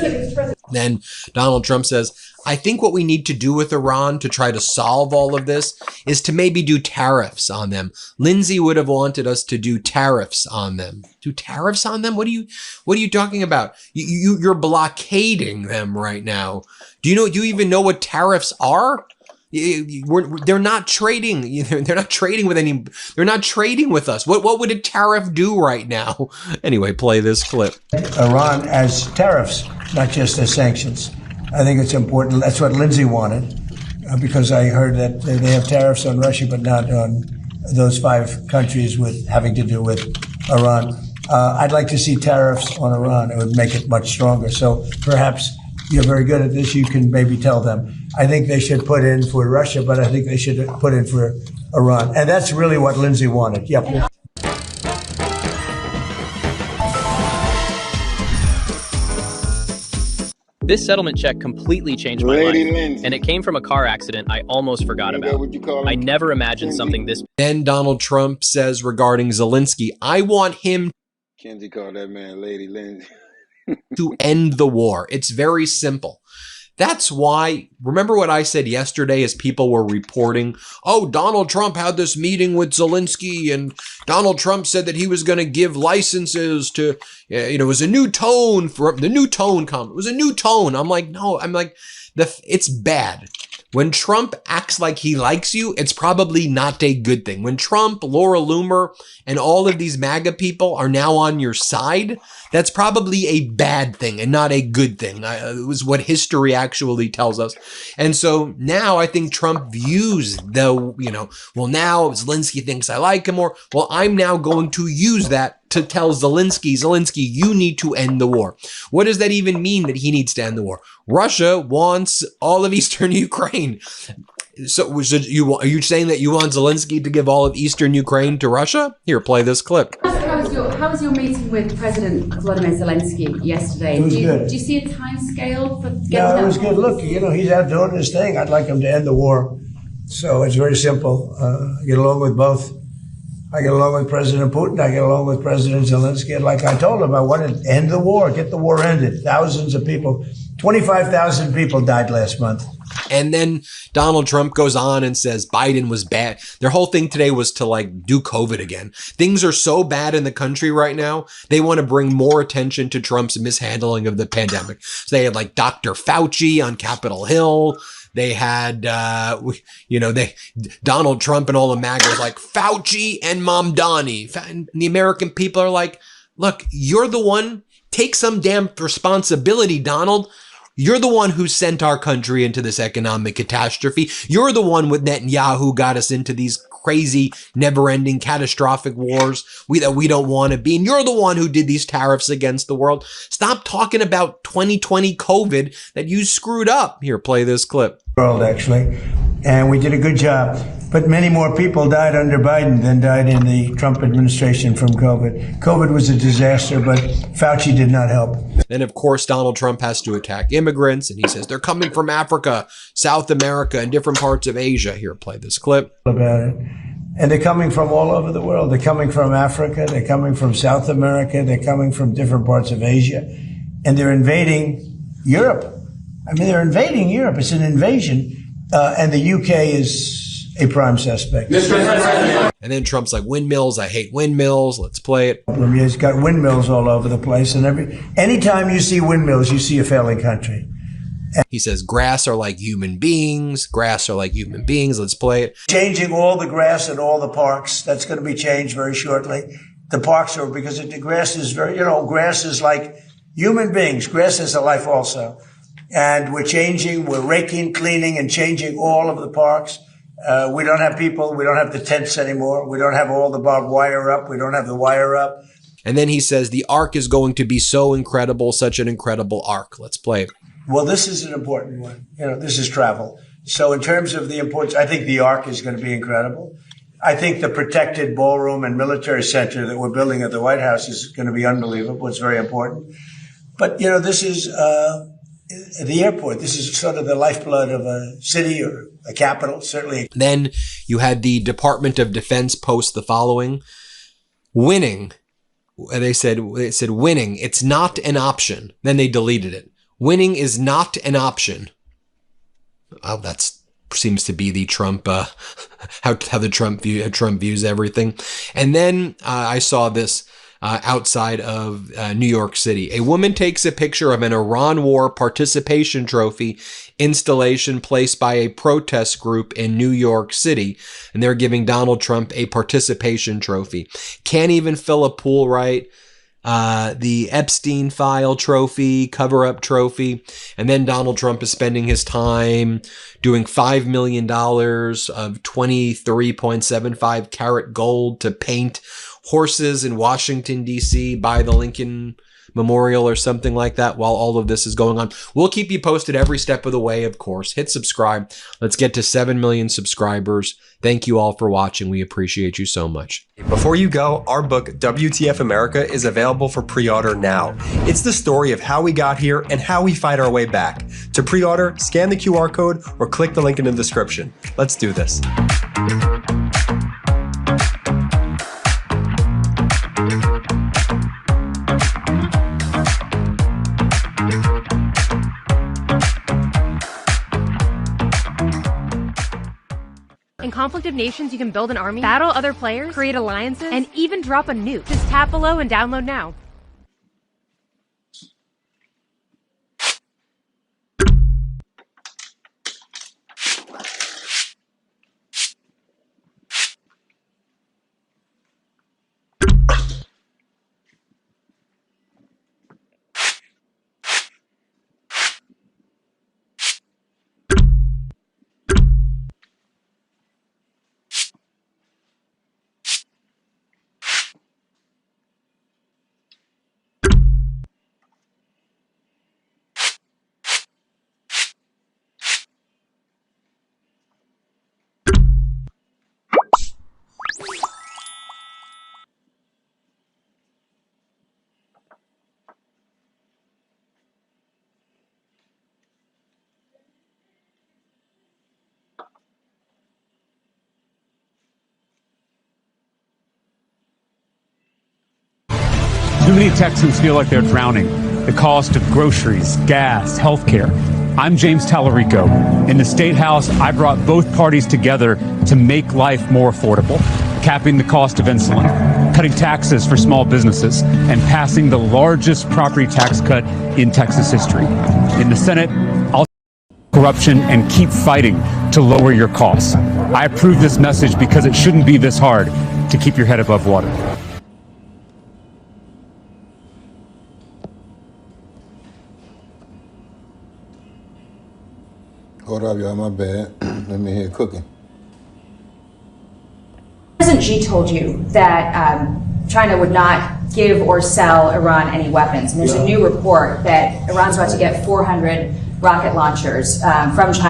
Then Donald Trump says, I think what we need to do with Iran to try to solve all of this is to maybe do tariffs on them. Lindsay would have wanted us to do tariffs on them. Do tariffs on them? What are you talking about? You're blockading them right now. Do you even know what tariffs are? They're not trading. They're not trading with any. They're not trading with us. What would a tariff do right now? Anyway, play this clip. Iran as tariffs, not just as sanctions. I think it's important. That's what Lindsay wanted, because I heard that they have tariffs on Russia, but not on those 5 countries with having to do with Iran. I'd like to see tariffs on Iran. It would make it much stronger. So perhaps you're very good at this. You can maybe tell them. I think they should put in for Russia, but I think they should put in for Iran. And that's really what Lindsay wanted. Yep. This settlement check completely changed my life, and it came from a car accident I almost forgot about. I never imagined something this. Then Donald Trump says regarding Zelensky, I want him Kenzie called that man Lady Lindsay. to end the war. It's very simple. That's why, remember what I said yesterday as people were reporting, oh, Donald Trump had this meeting with Zelensky and Donald Trump said that he was going to give licenses to, it was a new tone for the new tone. It was a new tone. I'm like, no, it's bad. When Trump acts like he likes you, it's probably not a good thing. When Trump, Laura Loomer, and all of these MAGA people are now on your side, that's probably a bad thing and not a good thing. It was what history actually tells us. And so now I think Trump views now Zelensky thinks I like him more. Well, I'm now going to use that to tell Zelensky, you need to end the war. What does that even mean that he needs to end the war? Russia wants all of Eastern Ukraine. So are you saying that you want Zelensky to give all of Eastern Ukraine to Russia? Here, play this clip. How was your meeting with President Volodymyr Zelensky yesterday? It was good. Do you see a time scale for getting No, that? it was good. Look, he's out doing his thing. I'd like him to end the war. So it's very simple. I get along with both. I get along with President Putin. I get along with President Zelensky. And like I told him, I want to end the war, get the war ended. Thousands of people, 25,000 people died last month. And then Donald Trump goes on and says Biden was bad. Their whole thing today was to do COVID again. Things are so bad in the country right now. They want to bring more attention to Trump's mishandling of the pandemic. So they had Dr. Fauci on Capitol Hill. They had, Donald Trump and all the MAGA was like Fauci and Mamdani. And the American people are like, look, you're the one. Take some damn responsibility, Donald. You're the one who sent our country into this economic catastrophe. You're the one with Netanyahu got us into these crazy, never-ending, catastrophic wars that we don't want to be. And you're the one who did these tariffs against the world. Stop talking about 2020 COVID that you screwed up. Here, play this clip. World, actually. And we did a good job. But many more people died under Biden than died in the Trump administration from COVID. COVID was a disaster, but Fauci did not help. Then, of course, Donald Trump has to attack immigrants, and he says they're coming from Africa, South America, and different parts of Asia. Here, play this clip. About it. And they're coming from all over the world. They're coming from Africa. They're coming from South America. They're coming from different parts of Asia. And they're invading Europe. They're invading Europe. It's an invasion. And the UK is a prime suspect. And then Trump's like, windmills, I hate windmills. Let's play it. He's got windmills all over the place. And anytime you see windmills, you see a failing country. He says, grass are like human beings. Grass are like human beings. Let's play it. Changing all the grass in all the parks. That's going to be changed very shortly. The parks are, because the grass is grass is like human beings. Grass is a life also. And we're raking, cleaning, and changing all of the parks. We don't have people. We don't have the tents anymore. We don't have all the barbed wire up. We don't have the wire up. And then he says the ark is going to be so incredible, such an incredible ark. Let's play it. Well, this is an important one. This is travel. So in terms of the importance, I think the ark is going to be incredible. I think the protected ballroom and military center that we're building at the White House is going to be unbelievable. It's very important. But, this is the airport. This is sort of the lifeblood of a city or a capital, certainly. Then you had the Department of Defense post the following: winning. They said winning, it's not an option. Then they deleted it. Winning is not an option. Oh, that seems to be the Trump, how the Trump views everything. And then I saw this outside of New York City. A woman takes a picture of an Iran War participation trophy installation placed by a protest group in New York City, and they're giving Donald Trump a participation trophy. Can't even fill a pool right. The Epstein file trophy, cover-up trophy, and then Donald Trump is spending his time doing $5 million of 23.75 karat gold to paint horses in Washington, D.C. by the Lincoln Memorial or something like that while all of this is going on. We'll keep you posted every step of the way, of course. Hit subscribe. Let's get to 7 million subscribers. Thank you all for watching. We appreciate you so much. Before you go, our book, WTF America, is available for pre-order now. It's the story of how we got here and how we fight our way back. To pre-order, scan the QR code or click the link in the description. Let's do this. In Conflict of Nations, you can build an army, battle other players, create alliances, and even drop a nuke. Just tap below and download now. Too many Texans feel like they're drowning. The cost of groceries, gas, healthcare. I'm James Tallarico. In the State House, I brought both parties together to make life more affordable, capping the cost of insulin, cutting taxes for small businesses, and passing the largest property tax cut in Texas history. In the Senate, I'll corruption and keep fighting to lower your costs. I approve this message because it shouldn't be this hard to keep your head above water. Hold up, y'all, my bad. Let me hear cooking. President Xi told you that China would not give or sell Iran any weapons. And there's a new report that Iran's about to get 400 rocket launchers from China.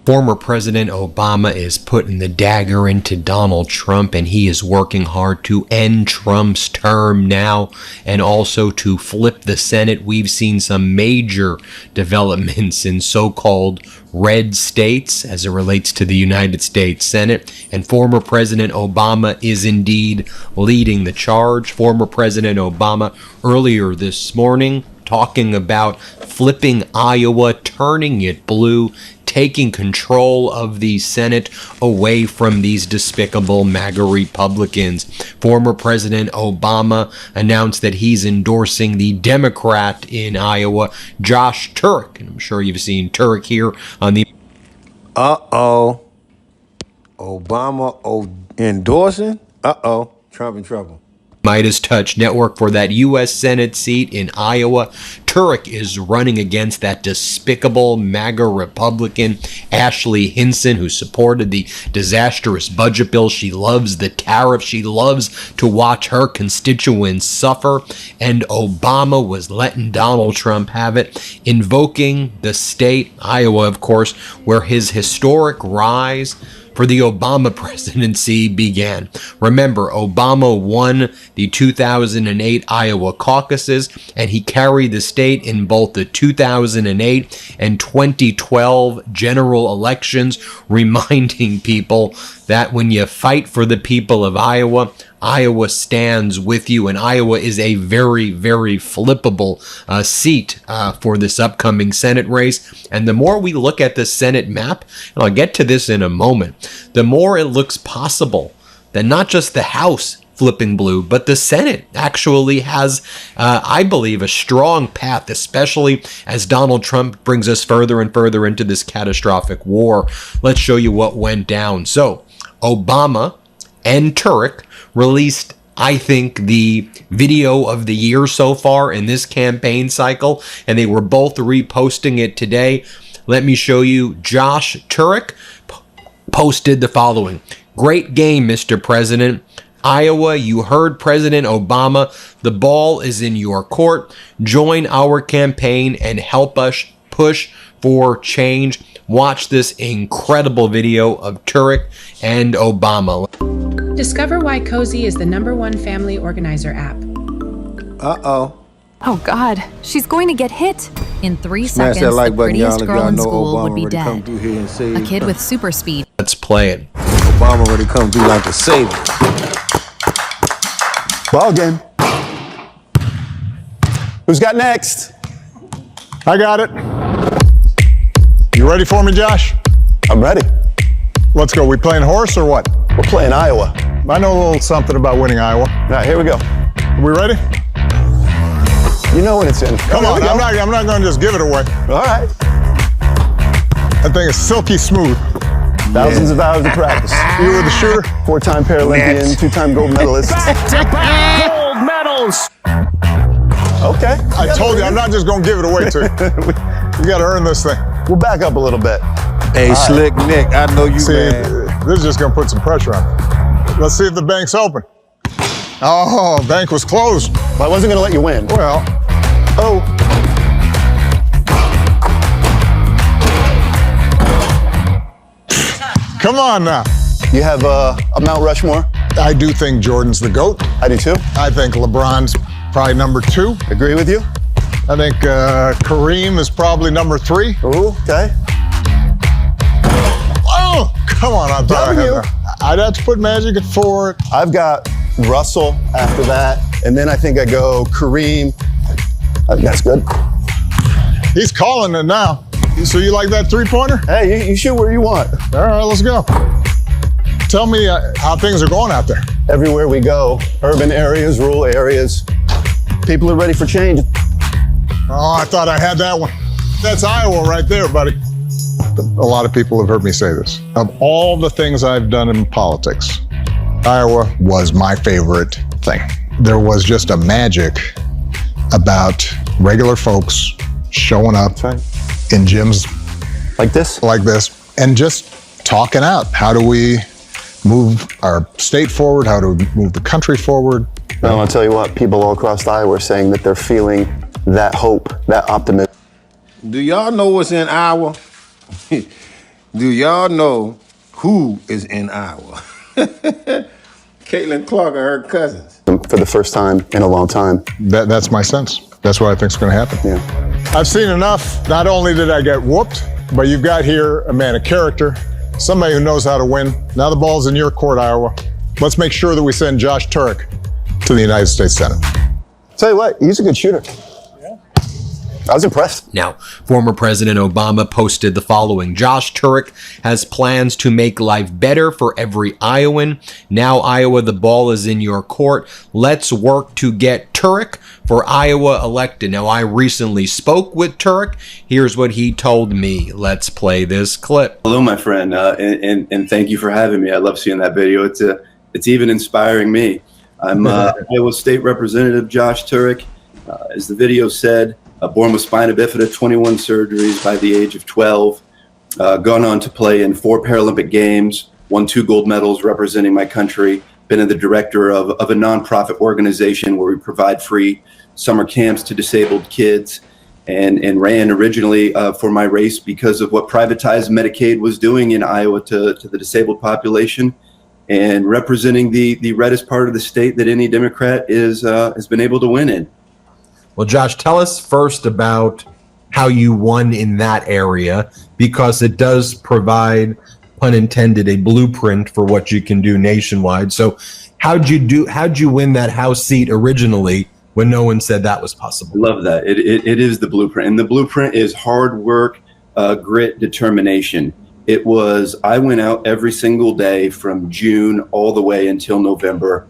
Former President Obama is putting the dagger into Donald Trump, and he is working hard to end Trump's term now and also to flip the Senate. We've seen some major developments in so-called red states as it relates to the United States Senate, and former President Obama is indeed leading the charge. Former President Obama earlier this morning talking about flipping Iowa, turning it blue, taking control of the Senate away from these despicable MAGA Republicans. Former President Obama announced that he's endorsing the Democrat in Iowa, Josh Turek. And I'm sure you've seen Turek here on the... Obama endorsing? Trump in trouble. Midas Touch Network for that U.S. Senate seat in Iowa. Turek is running against that despicable MAGA Republican, Ashley Hinson, who supported the disastrous budget bill. She loves the tariff. She loves to watch her constituents suffer. And Obama was letting Donald Trump have it, invoking the state, Iowa, of course, where his historic rise for the Obama presidency began. Remember, Obama won the 2008 Iowa caucuses, and he carried the state in both the 2008 and 2012 general elections, reminding people that when you fight for the people of Iowa, Iowa stands with you, and Iowa is a very, very flippable seat for this upcoming Senate race. And the more we look at the Senate map, and I'll get to this in a moment, the more it looks possible that not just the House flipping blue, but the Senate actually has, I believe, a strong path, especially as Donald Trump brings us further and further into this catastrophic war. Let's show you what went down. So, Obama and Turek released, I think, the video of the year so far in this campaign cycle, and they were both reposting it today. Let me show you. Josh Turek posted the following. Great game, Mr. President. Iowa, you heard President Obama. The ball is in your court. Join our campaign and help us push for change. Watch this incredible video of Turek and Obama. Discover why Cozy is the #1 family organizer app. Uh-oh. Oh God, she's going to get hit. In 3 Smash seconds, that like the button, y'all, prettiest if girl y'all in know school Obama would be already come dead. through here and save A kid her. with super speed. Let's play it. Obama already come through like a savior. Ball game. Who's got next? I got it. You ready for me, Josh? I'm ready. Let's go. We playing horse or what? We're playing Iowa. I know a little something about winning Iowa. All right, here we go. Are we ready? You know when it's in. Come on, I'm not going to just give it away. All right. That thing is silky smooth. Thousands of hours of practice. You were the shooter? 4-time Paralympian, 2-time gold medalist. Back-to-back gold medals. Okay. I told you, I'm not just going to give it away to you. You got to earn this thing. We'll back up a little bit. Hey, Slick Nick, I know you, see, man. This is just going to put some pressure on me. Let's see if the bank's open. Oh, bank was closed. Well, I wasn't going to let you win. Well. Oh. Come on now. You have a Mount Rushmore? I do think Jordan's the GOAT. I do too. I think LeBron's probably #2. Agree with you. I think Kareem is probably #3. Ooh, okay. Oh, come on. I thought I had that. I'd have to put Magic at 4. I've got Russell after that, and then I think I go Kareem. That's good. He's calling it now. So you like that 3-pointer? Hey, you shoot where you want. All right, let's go. Tell me how things are going out there. Everywhere we go, urban areas, rural areas, people are ready for change. Oh, I thought I had that one. That's Iowa right there, buddy. A lot of people have heard me say this. Of all the things I've done in politics, Iowa was my favorite thing. There was just a magic about regular folks showing up in gyms like this, and just talking out. How do we move our state forward? How do we move the country forward? Well, I'll tell you what, people all across Iowa are saying that they're feeling that hope, that optimism. Do y'all know what's in Iowa? Do y'all know who is in Iowa? Caitlin Clark and her cousins. For the first time in a long time. That's my sense. That's what I think is going to happen. Yeah. I've seen enough. Not only did I get whooped, but you've got here a man of character, somebody who knows how to win. Now the ball's in your court, Iowa. Let's make sure that we send Josh Turek to the United States Senate. Tell you what, he's a good shooter. I was impressed. Now, former President Obama posted the following. Josh Turek has plans to make life better for every Iowan. Now, Iowa, the ball is in your court. Let's work to get Turek for Iowa elected. Now, I recently spoke with Turek. Here's what he told me. Let's play this clip. Hello, my friend, and thank you for having me. I love seeing that video. It's even inspiring me. I'm Iowa State Representative Josh Turek. As the video said, born with spina bifida, 21 surgeries by the age of 12, gone on to play in 4 Paralympic Games, won 2 gold medals representing my country, been the director of a nonprofit organization where we provide free summer camps to disabled kids. and ran originally for my race because of what privatized Medicaid was doing in Iowa to the disabled population, and representing the reddest part of the state that any Democrat has been able to win in. Well, Josh, tell us first about how you won in that area, because it does provide, pun intended, a blueprint for what you can do nationwide. So how'd you win that House seat originally when no one said that was possible? Love that. It is the blueprint. And the blueprint is hard work, grit, determination. I went out every single day from June all the way until November,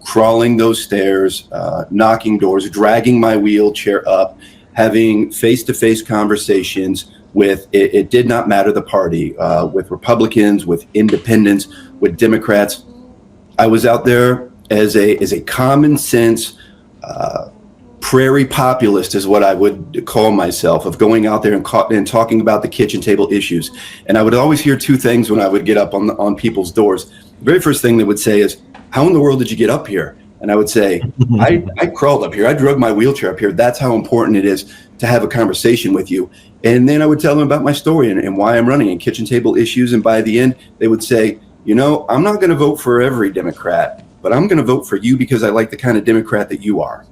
crawling those stairs, knocking doors, dragging my wheelchair up, having face-to-face conversations with, it did not matter the party, with Republicans, with independents, with Democrats. I was out there as a common sense, prairie populist is what I would call myself, of going out there and talking about the kitchen table issues. And I would always hear two things when I would get up on people's doors. The very first thing they would say is, how in the world did you get up here? And I would say, I crawled up here. I drug my wheelchair up here. That's how important it is to have a conversation with you. And then I would tell them about my story and why I'm running and kitchen table issues. And by the end, they would say, I'm not going to vote for every Democrat, but I'm going to vote for you because I like the kind of Democrat that you are.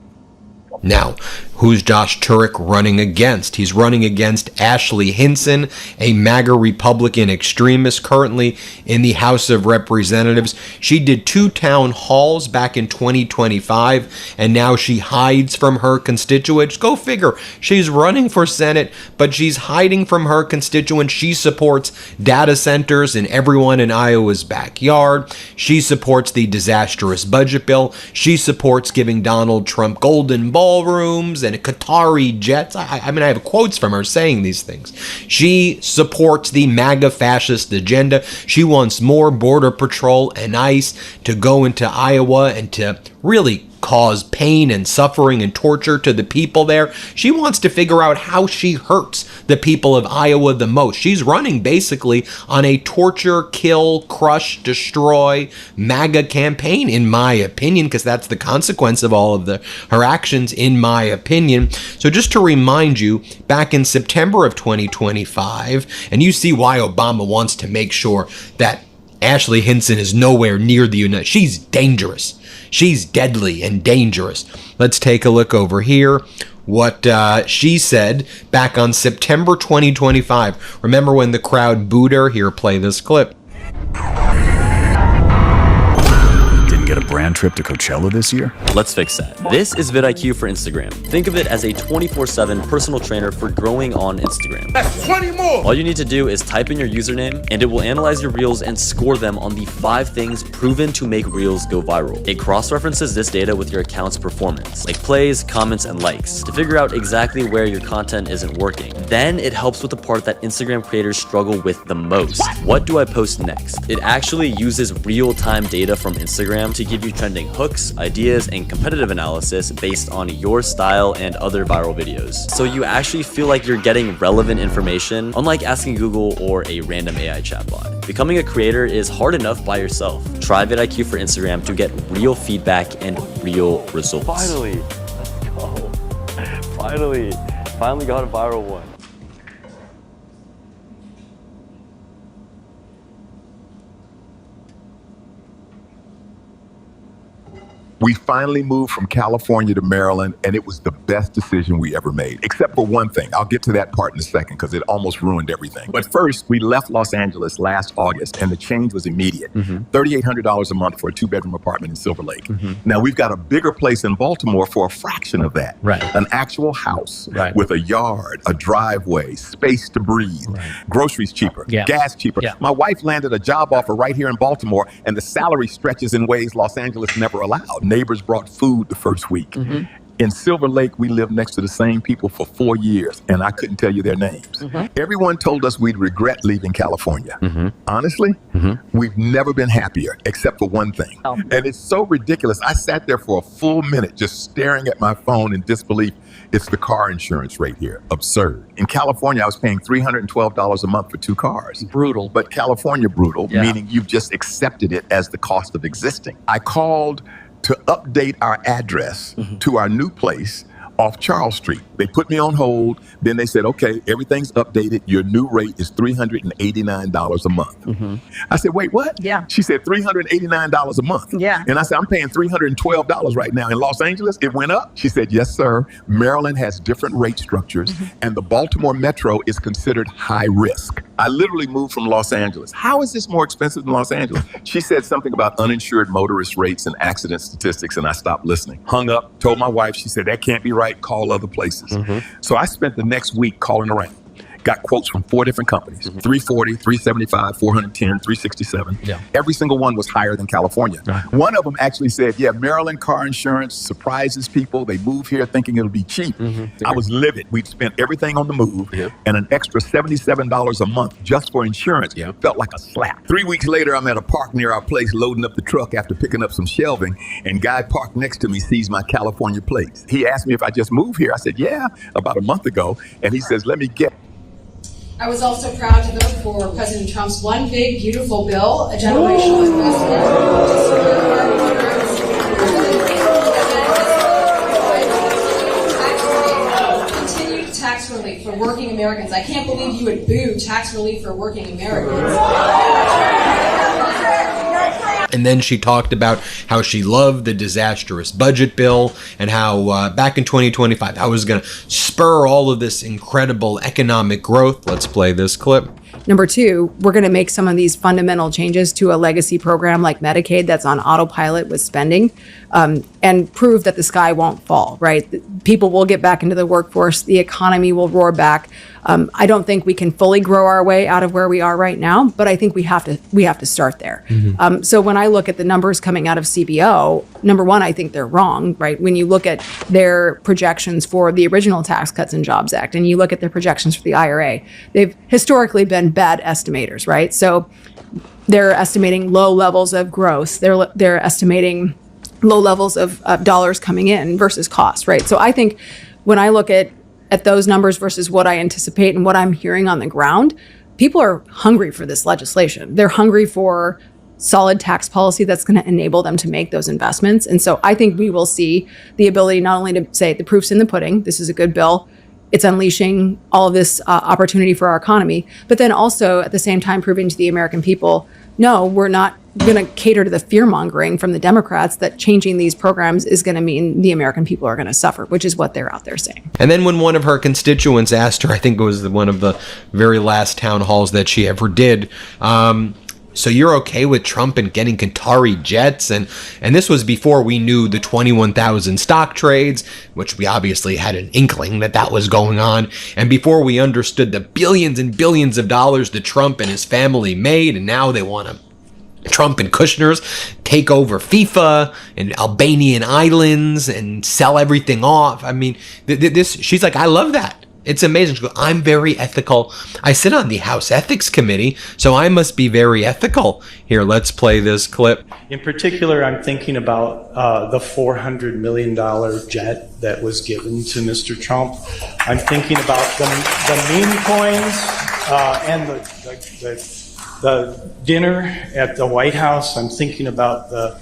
Now, who's Josh Turek running against? He's running against Ashley Hinson, a MAGA Republican extremist currently in the House of Representatives. She did 2 town halls back in 2025, and now she hides from her constituents. Go figure. She's running for Senate, but she's hiding from her constituents. She supports data centers in everyone in Iowa's backyard. She supports the disastrous budget bill. She supports giving Donald Trump golden ballrooms and Qatari jets. I mean, I have quotes from her saying these things. She supports the MAGA fascist agenda. She wants more Border Patrol and ICE to go into Iowa and to really cause pain and suffering and torture to the people there. She wants to figure out how she hurts the people of Iowa the most. She's running basically on a torture, kill, crush, destroy MAGA campaign, in my opinion, because that's the consequence of all of her actions, in my opinion. So just to remind you, back in September of 2025, and you see why Obama wants to make sure that Ashley Hinson is nowhere near the United States. She's dangerous. She's deadly and dangerous. Let's take a look over here. What she said back on September 2025. Remember when the crowd booed her? Here, play this clip. Get a brand trip to Coachella this year? Let's fix that. This is vidIQ for Instagram. Think of it as a 24/7 personal trainer for growing on Instagram. That's 20 more! All you need to do is type in your username, and it will analyze your reels and score them on the 5 things proven to make reels go viral. It cross-references this data with your account's performance, like plays, comments, and likes, to figure out exactly where your content isn't working. Then it helps with the part that Instagram creators struggle with the most. What do I post next? It actually uses real-time data from Instagram to give you trending hooks, ideas, and competitive analysis based on your style and other viral videos. So you actually feel like you're getting relevant information, unlike asking Google or a random AI chatbot. Becoming a creator is hard enough by yourself. Try vidIQ for Instagram to get real feedback and real results. Finally, let's go. Finally got a viral one. We finally moved from California to Maryland, and it was the best decision we ever made, except for one thing. I'll get to that part in a second because it almost ruined everything. But first, we left Los Angeles last August, and the change was immediate. $3,800 a month for a 2-bedroom apartment in Silver Lake. Now, we've got a bigger place in Baltimore for a fraction of that. An actual house with a yard, a driveway, space to breathe, groceries cheaper, gas cheaper. My wife landed a job offer right here in Baltimore, and the salary stretches in ways Los Angeles never allowed. Neighbors brought food the first week. In Silver Lake, we lived next to the same people for 4 years, and I couldn't tell you their names. Everyone told us we'd regret leaving California. Honestly, we've never been happier, except for one thing. And it's so ridiculous. I sat there for a full minute just staring at my phone in disbelief. It's the car insurance rate here. Absurd. In California, I was paying $312 a month for 2 cars. Brutal. But California brutal, meaning you've just accepted it as the cost of existing. I called to update our address to our new place off Charles Street. They put me on hold. Then they said, okay, everything's updated. Your new rate is $389 a month. I said, wait, what? Yeah. She said $389 a month. Yeah. And I said, I'm paying $312 right now in Los Angeles. It went up. She said, yes, sir. Maryland has different rate structures, and the Baltimore Metro is considered high risk. I literally moved from Los Angeles. How is this more expensive than Los Angeles? She said something about uninsured motorist rates and accident statistics, and I stopped listening. Hung up, told my wife, she said, that can't be right, call other places. So I spent the next week calling around. Got quotes from 4 different companies, 340, 375, 410, 367. Yeah. Every single one was higher than California. One of them actually said, yeah, Maryland car insurance surprises people. They move here thinking it'll be cheap. I was livid. We'd spent everything on the move, and an extra $77 a month just for insurance felt like a slap. 3 weeks later, I'm at a park near our place loading up the truck after picking up some shelving, and guy parked next to me sees my California plates. He asked me if I just moved here. I said, yeah, about a month ago. And he says, let me get. I was also proud to vote for President Trump's one big, beautiful bill, a generational investment to secure our borders, continued tax relief for working Americans. I can't believe you would boo tax relief for working Americans. And then she talked about how she loved the disastrous budget bill and how back in 2025, I was going to spur all of this incredible economic growth. Let's play this clip. Number two, we're going to make some of these fundamental changes to a legacy program like Medicaid that's on autopilot with spending, and prove that the sky won't fall, right? People will get back into the workforce. The economy will roar back. I don't think we can fully grow our way out of where we are right now, but I think we have to start there. So when I look at the numbers coming out of CBO, number one, I think they're wrong, right? When you look at their projections for the original Tax Cuts and Jobs Act, and you look at their projections for the IRA, they've historically been bad estimators, right? So they're estimating low levels of growth. They're estimating low levels of dollars coming in versus costs, right? So I think when I look at those numbers versus what I anticipate and what I'm hearing on the ground, people are hungry for this legislation. They're hungry for solid tax policy that's going to enable them to make those investments. And so I think we will see the ability not only to say the proof's in the pudding, this is a good bill, it's unleashing all of this opportunity for our economy, but then also at the same time proving to the American people, no, we're not going to cater to the fear-mongering from the Democrats that changing these programs is going to mean the American people are going to suffer, which is what they're out there saying. And then when one of her constituents asked her, I think it was one of the very last town halls that she ever did, so you're okay with Trump and getting Qatari jets? And this was before we knew the 21,000 stock trades, which we obviously had an inkling that was going on. And before we understood the billions and billions of dollars that Trump and his family made, and now they want to Trump and Kushner's take over FIFA and Albanian islands and sell everything off. I mean, she's like, I love that. It's amazing. She goes, I'm very ethical. I sit on the House Ethics Committee, so I must be very ethical. Here, let's play this clip. In particular, I'm thinking about the $400 million jet that was given to Mr. Trump. I'm thinking about the meme coins and the dinner at the White House. I'm thinking about the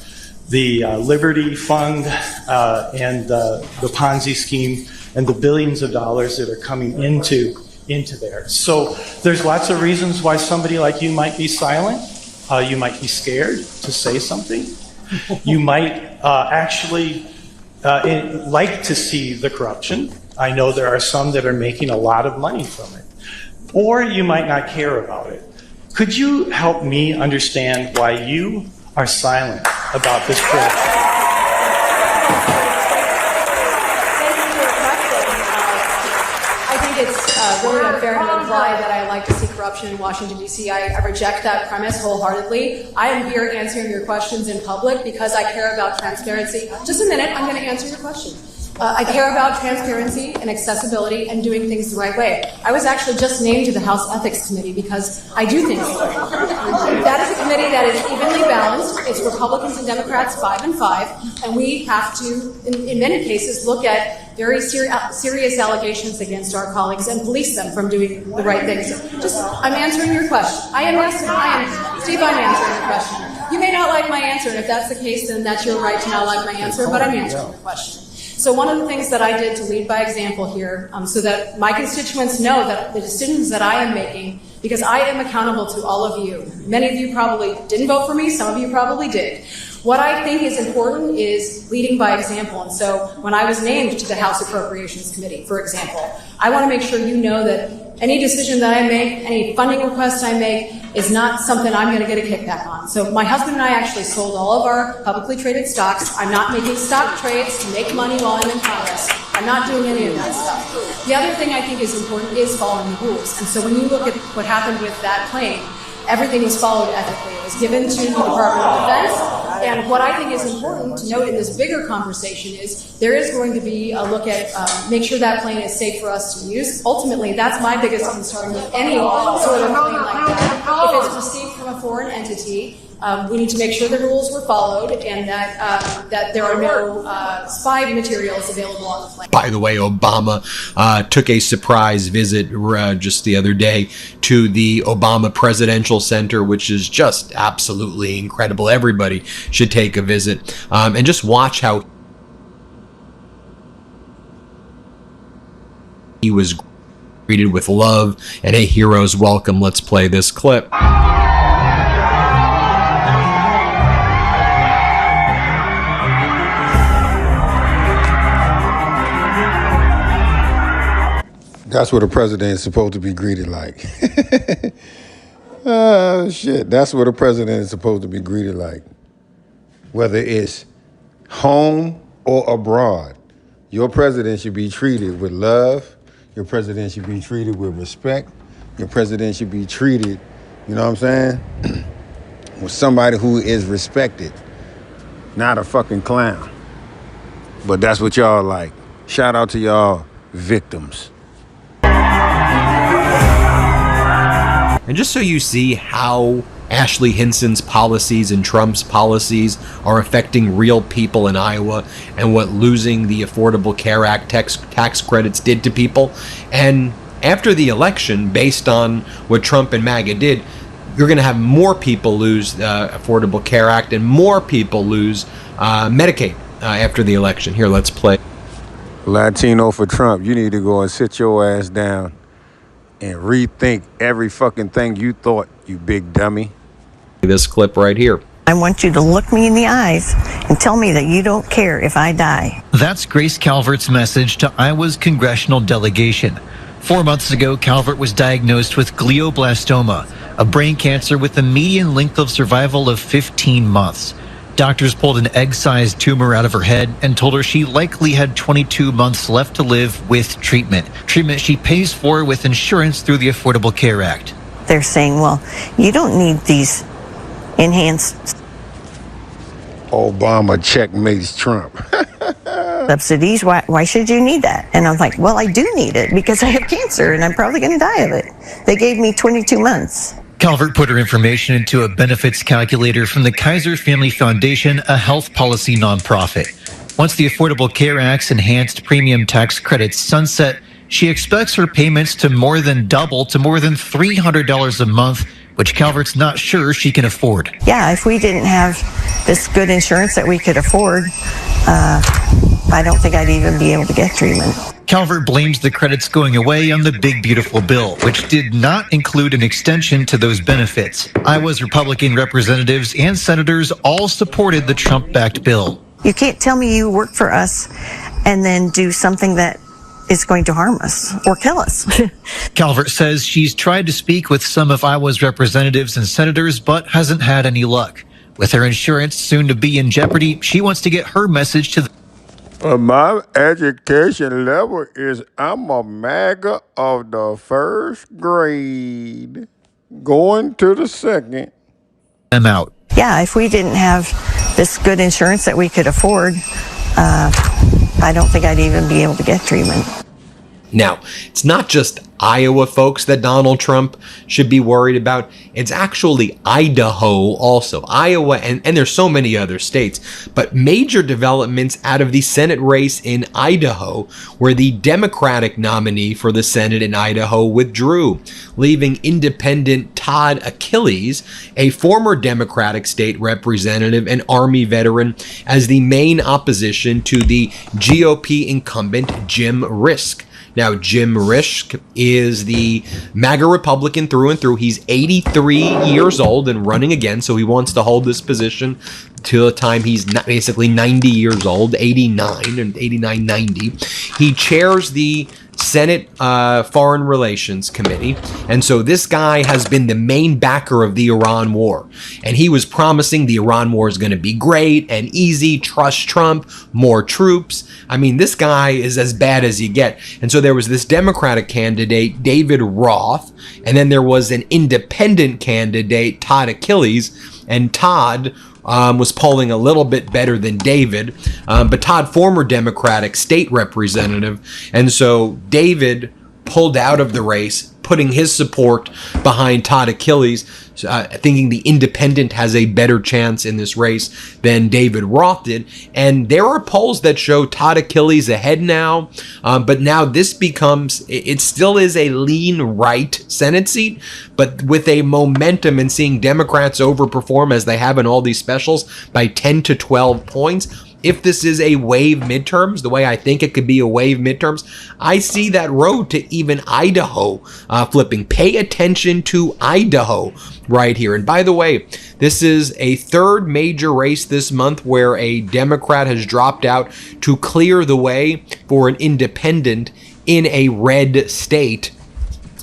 Liberty Fund and the Ponzi scheme and the billions of dollars that are coming into there. So there's lots of reasons why somebody like you might be silent. You might be scared to say something. You might actually like to see the corruption. I know there are some that are making a lot of money from it. Or you might not care about it. Could you help me understand why you are silent about this program? It's really unfair to imply that I like to see corruption in Washington, D.C. I reject that premise wholeheartedly. I am here answering your questions in public because I care about transparency. Just a minute, I'm going to answer your question. I care about transparency and accessibility and doing things the right way. I was actually just named to the House Ethics Committee because I do things the right way. That is a committee that is evenly balanced. It's Republicans and Democrats 5 and 5, and we have to, in many cases, look at very serious allegations against our colleagues and police them from doing the right things. I'm answering your question. I'm answering your question. You may not like my answer, and if that's the case, then that's your right to not like my answer, but I'm answering your question. So one of the things that I did to lead by example here, so that my constituents know that the decisions that I am making, because I am accountable to all of you. Many of you probably didn't vote for me, some of you probably did. What I think is important is leading by example. And so when I was named to the House Appropriations Committee, for example, I want to make sure you know that any decision that I make, any funding request I make, is not something I'm going to get a kickback on. So my husband and I actually sold all of our publicly traded stocks. I'm not making stock trades to make money while I'm in Congress. I'm not doing any of that stuff. The other thing I think is important is following the rules. And so when you look at what happened with that claim, everything was followed ethically. It was given to the Department of Defense. And what I think is important to note in this bigger conversation is there is going to be a look at make sure that plane is safe for us to use. Ultimately, that's my biggest concern with any sort of plane like that. If it's received from a foreign entity, we need to make sure the rules were followed and that there are no spy materials available on the plane. By the way, Obama took a surprise visit just the other day to the Obama Presidential Center, which is just absolutely incredible. Everybody should take a visit and just watch how he was greeted with love and a hero's welcome. Let's play this clip. That's what a president is supposed to be greeted like. Oh, shit. That's what a president is supposed to be greeted like. Whether it's home or abroad, your president should be treated with love. Your president should be treated with respect. Your president should be treated, you know what I'm saying, with somebody who is respected, not a fucking clown. But that's what y'all like. Shout out to y'all victims. And just so you see how Ashley Hinson's policies and Trump's policies are affecting real people in Iowa and what losing the Affordable Care Act tax credits did to people. And after the election, based on what Trump and MAGA did, you're going to have more people lose the Affordable Care Act and more people lose Medicaid after the election. Here, let's play. Latino for Trump, you need to go and sit your ass down and rethink every fucking thing you thought, you big dummy. This clip right here. I want you to look me in the eyes and tell me that you don't care if I die. That's Grace Calvert's message to Iowa's congressional delegation. 4 months ago, Calvert was diagnosed with glioblastoma, a brain cancer with a median length of survival of 15 months. Doctors pulled an egg-sized tumor out of her head and told her she likely had 22 months left to live with treatment. Treatment she pays for with insurance through the Affordable Care Act. They're saying, well, you don't need these enhanced Obama checkmates Trump. subsidies. Why should you need that? And I'm like, well, I do need it because I have cancer and I'm probably going to die of it. They gave me 22 months. Calvert put her information into a benefits calculator from the Kaiser Family Foundation, a health policy nonprofit. Once the Affordable Care Act's enhanced premium tax credits sunset, she expects her payments to more than double to more than $300 a month, which Calvert's not sure she can afford. Yeah, if we didn't have this good insurance that we could afford, I don't think I'd even be able to get treatment. Calvert blames the credits going away on the Big Beautiful Bill, which did not include an extension to those benefits. Iowa's Republican representatives and senators all supported the Trump-backed bill. You can't tell me you work for us and then do something that is going to harm us or kill us. Calvert says she's tried to speak with some of Iowa's representatives and senators, but hasn't had any luck. With her insurance soon to be in jeopardy, she wants to get her message to my education level is I'm a MAGA of the first grade, going to the second. them out. Yeah, if we didn't have this good insurance that we could afford, I don't think I'd even be able to get treatment. Now, it's not just Iowa, folks, that Donald Trump should be worried about. It's actually Idaho also. Iowa, and there's so many other states, but major developments out of the Senate race in Idaho, where the Democratic nominee for the Senate in Idaho withdrew, leaving independent Todd Achilles, a former Democratic state representative and Army veteran, as the main opposition to the GOP incumbent Jim Risch. Now, Jim Risch is the MAGA Republican through and through. He's 83 years old and running again, so he wants to hold this position till the time he's basically 90 years old, 89, 90. He chairs the Senate Foreign Relations Committee, and so this guy has been the main backer of the Iran war, and he was promising the Iran war is going to be great and easy, trust Trump, more troops. I mean, this guy is as bad as you get. And so there was this Democratic candidate, David Roth, and then there was an independent candidate, Todd Achilles, and Todd was polling a little bit better than David, but Todd, former Democratic state representative, and so David pulled out of the race, putting his support behind Todd Achilles, thinking the independent has a better chance in this race than David Roth did. And there are polls that show Todd Achilles ahead now, but now this becomes, it still is a lean right Senate seat, but with a momentum and seeing Democrats overperform as they have in all these specials by 10 to 12 points. If this is a wave midterms, the way I think it could be a wave midterms, I see that road to even Idaho flipping. Pay attention to Idaho right here. And by the way, this is a third major race this month where a Democrat has dropped out to clear the way for an independent in a red state,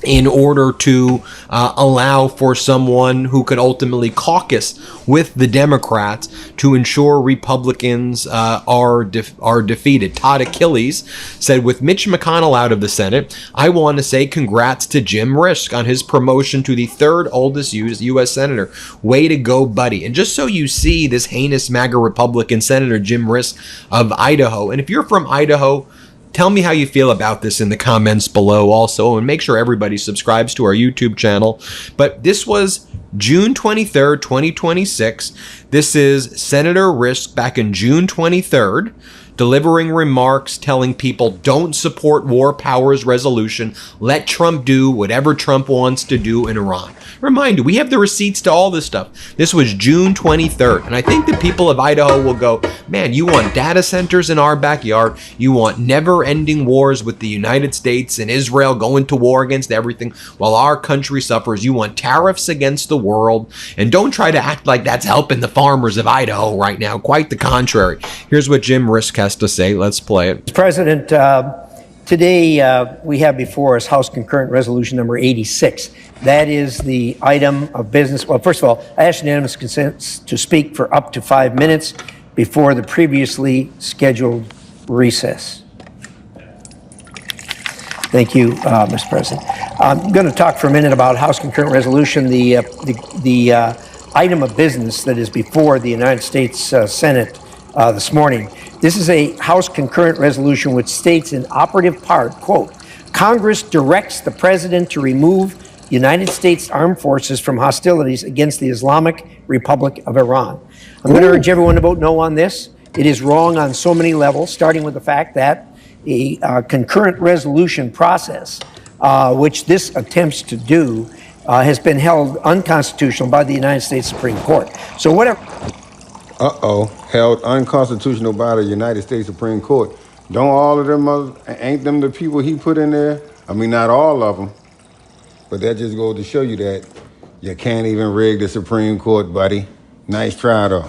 in order to allow for someone who could ultimately caucus with the Democrats to ensure Republicans are defeated. Todd Achilles said, with Mitch McConnell out of the Senate, I want to say congrats to Jim Risch on his promotion to the third oldest U.S. senator. Way to go, buddy. And just so you see this heinous MAGA Republican Senator Jim Risch of Idaho, and if you're from Idaho, tell me how you feel about this in the comments below also, and make sure everybody subscribes to our YouTube channel. But this was June 23rd, 2026. This is Senator Risch back in June 23rd, delivering remarks telling people don't support war powers resolution. Let Trump do whatever Trump wants to do in Iran. Remind you, we have the receipts to all this stuff. This was June 23rd. And I think the people of Idaho will go, man, you want data centers in our backyard. You want never-ending wars with the United States and Israel going to war against everything while our country suffers. You want tariffs against the world. And don't try to act like that's helping the farmers of Idaho right now. Quite the contrary. Here's what Jim Risch has to say. Let's play it. Mr. President, today we have before us House Concurrent Resolution number 86. That is the item of business. Well, first of all, I ask unanimous consent to speak for up to 5 minutes before the previously scheduled recess. Thank you, Mr. President. I'm going to talk for a minute about House Concurrent Resolution, the item of business that is before the United States Senate this morning. This is a House Concurrent Resolution which states in operative part, quote, Congress directs the President to remove United States armed forces from hostilities against the Islamic Republic of Iran. I'm going to urge everyone to vote no on this. It is wrong on so many levels, starting with the fact that a concurrent resolution process, which this attempts to do, has been held unconstitutional by the United States Supreme Court. So whatever... Held unconstitutional by the United States Supreme Court. Don't all of them, ain't them the people he put in there? I mean, not all of them. But that just goes to show you that you can't even rig the Supreme Court, buddy. Nice try, though.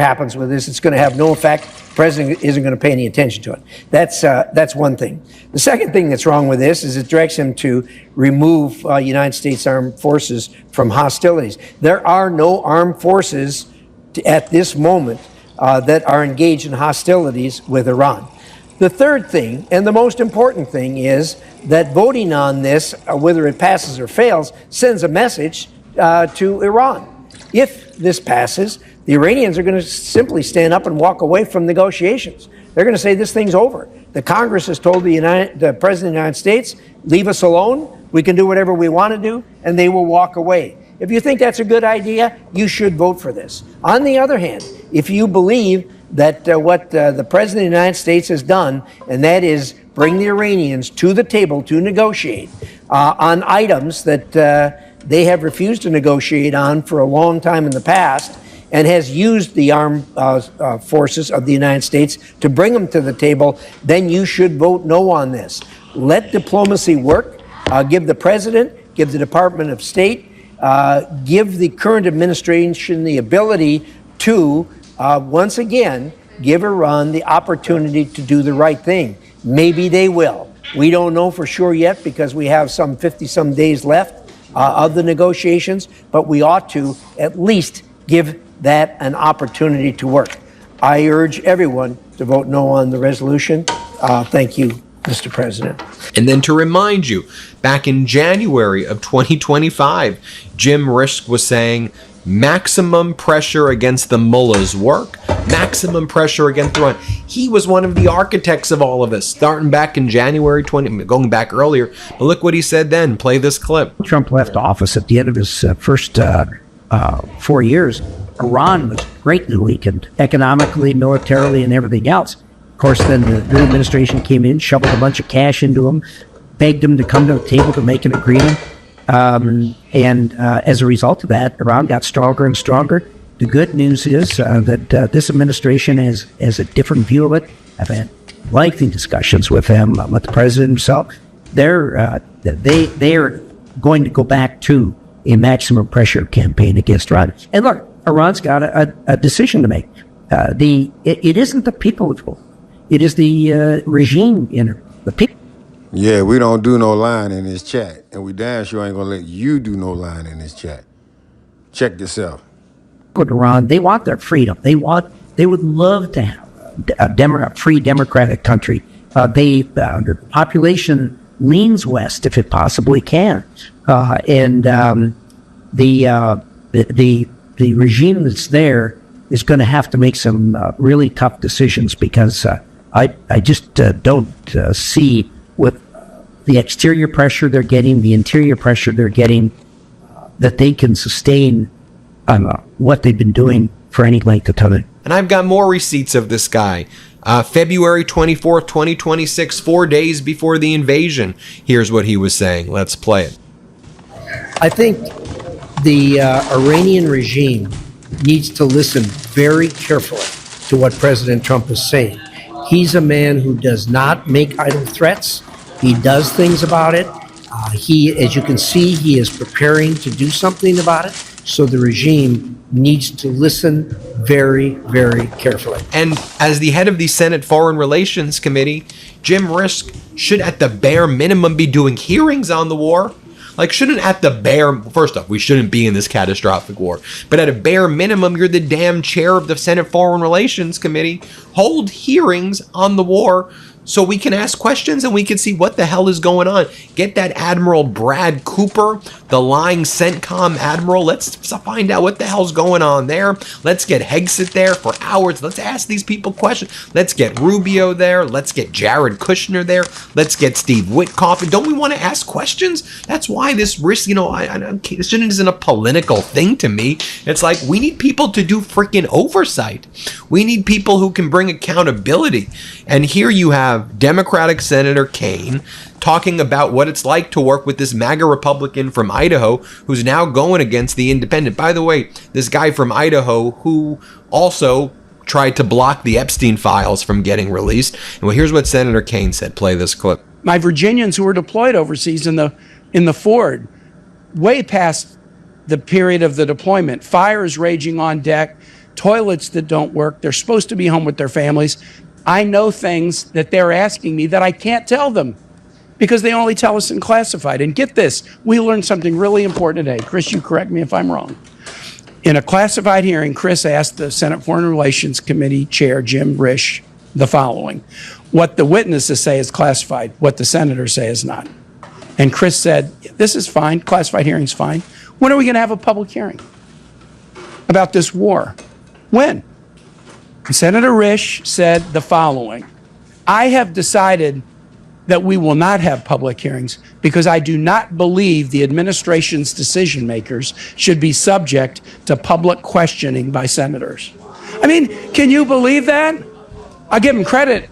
Happens with this, it's going to have no effect. The president isn't going to pay any attention to it. That's one thing. The second thing that's wrong with this is it directs him to remove United States armed forces from hostilities. There are no armed forces at this moment that are engaged in hostilities with Iran. The third thing, and the most important thing, is that voting on this, whether it passes or fails, sends a message to Iran. If this passes, the Iranians are going to simply stand up and walk away from negotiations. They're going to say this thing's over. The Congress has told the President of the United States, leave us alone. We can do whatever we want to do, and they will walk away. If you think that's a good idea, you should vote for this. On the other hand, if you believe that what the President of the United States has done, and that is bring the Iranians to the table to negotiate on items that they have refused to negotiate on for a long time in the past, and has used the armed forces of the United States to bring them to the table, then you should vote no on this. Let diplomacy work. Give the President, give the Department of State, give the current administration the ability to, once again, give Iran the opportunity to do the right thing. Maybe they will. We don't know for sure yet because we have some 50-some days left of the negotiations, but we ought to at least give that an opportunity to work. I urge everyone to vote no on the resolution. Thank you, Mr. President. And then to remind you, back in January of 2025, Jim Risch was saying maximum pressure against the mullahs work, maximum pressure against Iran. He was one of the architects of all of this, starting back in January 20, going back earlier. But look what he said then. Play this clip. Trump left office at the end of his first 4 years. Iran was greatly weakened economically, militarily, and everything else. Of course, then the new administration came in, shoveled a bunch of cash into him, begged him to come to the table to make an agreement. And as a result of that, Iran got stronger and stronger. The good news is that this administration has a different view of it. I've had lengthy discussions with them, with the president himself. They are going to go back to a maximum pressure campaign against Iran. And look, Iran's got a decision to make. It isn't the people of rule. It is the regime in the people. Yeah, we don't do no lying in this chat, and we damn sure ain't gonna let you do no lying in this chat. Check yourself. Iran, they want their freedom. They would love to have a free democratic country. The population leans west if it possibly can, and the regime that's there is going to have to make some really tough decisions because I just don't see with the exterior pressure they're getting, the interior pressure they're getting, that they can sustain what they've been doing for any length of time. And I've got more receipts of this guy. February 24th, 2026, 4 days before the invasion. Here's what he was saying. Let's play it. I think the Iranian regime needs to listen very carefully to what President Trump is saying. He's a man who does not make idle threats. He does things about it. As you can see, he is preparing to do something about it. So the regime needs to listen very, very carefully. And as the head of the Senate Foreign Relations Committee, Jim Risch should at the bare minimum be doing hearings on the war. Like, first off, we shouldn't be in this catastrophic war. But at a bare minimum, you're the damn chair of the Senate Foreign Relations Committee. Hold hearings on the war so we can ask questions and we can see what the hell is going on. Get that Admiral Brad Cooper, the lying CENTCOM admiral. Let's find out what the hell's going on there. Let's get Hegseth there for hours. Let's ask these people questions. Let's get Rubio there. Let's get Jared Kushner there. Let's get Steve Witkoff. And don't we want to ask questions? That's why this risk, this isn't a political thing to me. It's like we need people to do freaking oversight. We need people who can bring accountability. And here you have Democratic Senator Kaine talking about what it's like to work with this MAGA Republican from Idaho who's now going against the independent. By the way, this guy from Idaho who also tried to block the Epstein files from getting released. And well, here's what Senator Kaine said. Play this clip. My Virginians who were deployed overseas in the Ford, way past the period of the deployment, fires raging on deck, toilets that don't work. They're supposed to be home with their families. I know things that they're asking me that I can't tell them because they only tell us in classified. And get this, we learned something really important today. Chris, you correct me if I'm wrong. In a classified hearing, Chris asked the Senate Foreign Relations Committee Chair, Jim Risch, the following. What the witnesses say is classified, what the senators say is not. And Chris said, this is fine, classified hearing's fine. When are we going to have a public hearing about this war? When? And Senator Risch said the following. I have decided that we will not have public hearings because I do not believe the administration's decision makers should be subject to public questioning by senators. I mean, can you believe that? I give them credit.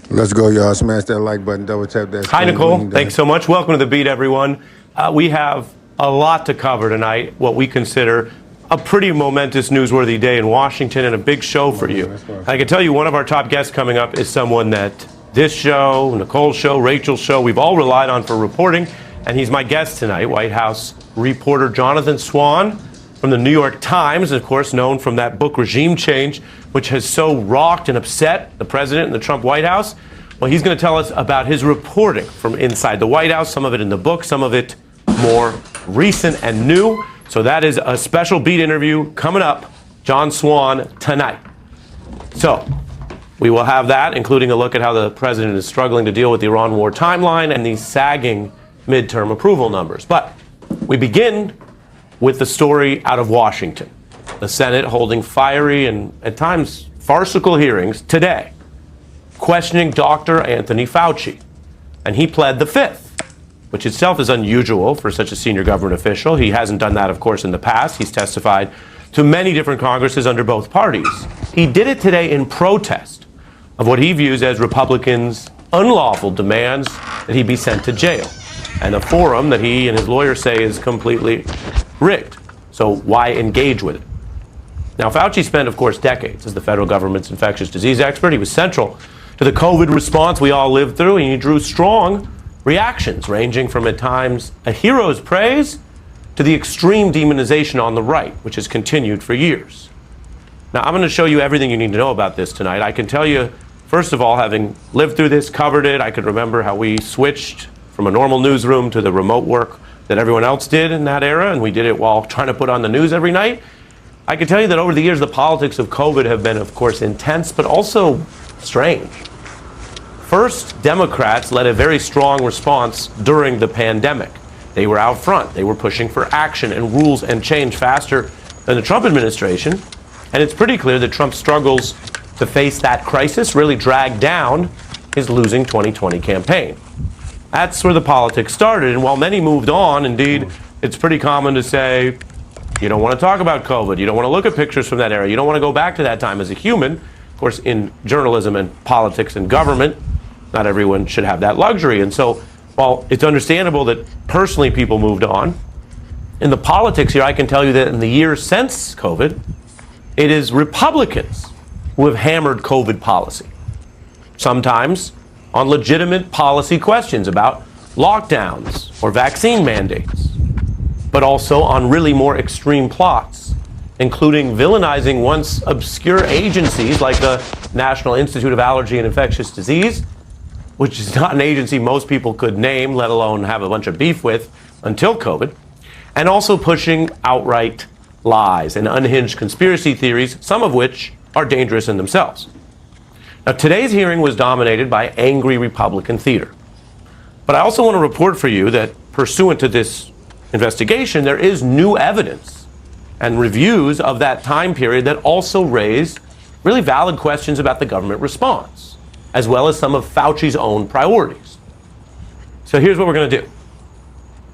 Let's go, y'all. Smash that like button, double tap that. Hi, Nicole. Thanks so much. Welcome to The Beat, everyone. We have a lot to cover tonight, what we consider a pretty momentous, newsworthy day in Washington and a big show for you. I can tell you one of our top guests coming up is someone that this show, Nicole's show, Rachel's show, we've all relied on for reporting, and he's my guest tonight, White House reporter Jonathan Swan from the New York Times, of course, known from that book Regime Change, which has so rocked and upset the president and the Trump White House. Well, he's going to tell us about his reporting from inside the White House, some of it in the book, some of it more recent and new. So that is a special Beat interview coming up, John Swan, tonight. So we will have that, including a look at how the president is struggling to deal with the Iran war timeline and the sagging midterm approval numbers. But we begin with the story out of Washington. The Senate holding fiery and at times farcical hearings today, questioning Dr. Anthony Fauci. And he pled the Fifth, which itself is unusual for such a senior government official. He hasn't done that, of course, in the past. He's testified to many different Congresses under both parties. He did it today in protest of what he views as Republicans' unlawful demands that he be sent to jail, and a forum that he and his lawyers say is completely rigged. So why engage with it? Now, Fauci spent, of course, decades as the federal government's infectious disease expert. He was central to the COVID response we all lived through, and he drew strong reactions, ranging from at times a hero's praise to the extreme demonization on the right, which has continued for years. Now, I'm going to show you everything you need to know about this tonight. I can tell you, first of all, having lived through this, covered it, I could remember how we switched from a normal newsroom to the remote work that everyone else did in that era, and we did it while trying to put on the news every night. I can tell you that over the years, the politics of COVID have been, of course, intense, but also strange. First, Democrats led a very strong response during the pandemic. They were out front. They were pushing for action and rules and change faster than the Trump administration. And it's pretty clear that Trump struggles to face that crisis, really dragged down his losing 2020 campaign. That's where the politics started. And while many moved on, indeed, it's pretty common to say, you don't want to talk about COVID. You don't want to look at pictures from that era. You don't want to go back to that time as a human. Of course, in journalism and politics and government, not everyone should have that luxury. And so while it's understandable that personally people moved on, in the politics here, I can tell you that in the years since COVID, it is Republicans who have hammered COVID policy. Sometimes on legitimate policy questions about lockdowns or vaccine mandates, but also on really more extreme plots, including villainizing once obscure agencies like the National Institute of Allergy and Infectious Disease, which is not an agency most people could name, let alone have a bunch of beef with until COVID, and also pushing outright lies and unhinged conspiracy theories, some of which are dangerous in themselves. Now, today's hearing was dominated by angry Republican theater. But I also want to report for you that pursuant to this investigation, there is new evidence and reviews of that time period that also raise really valid questions about the government response, as well as some of Fauci's own priorities. So here's what we're going to do.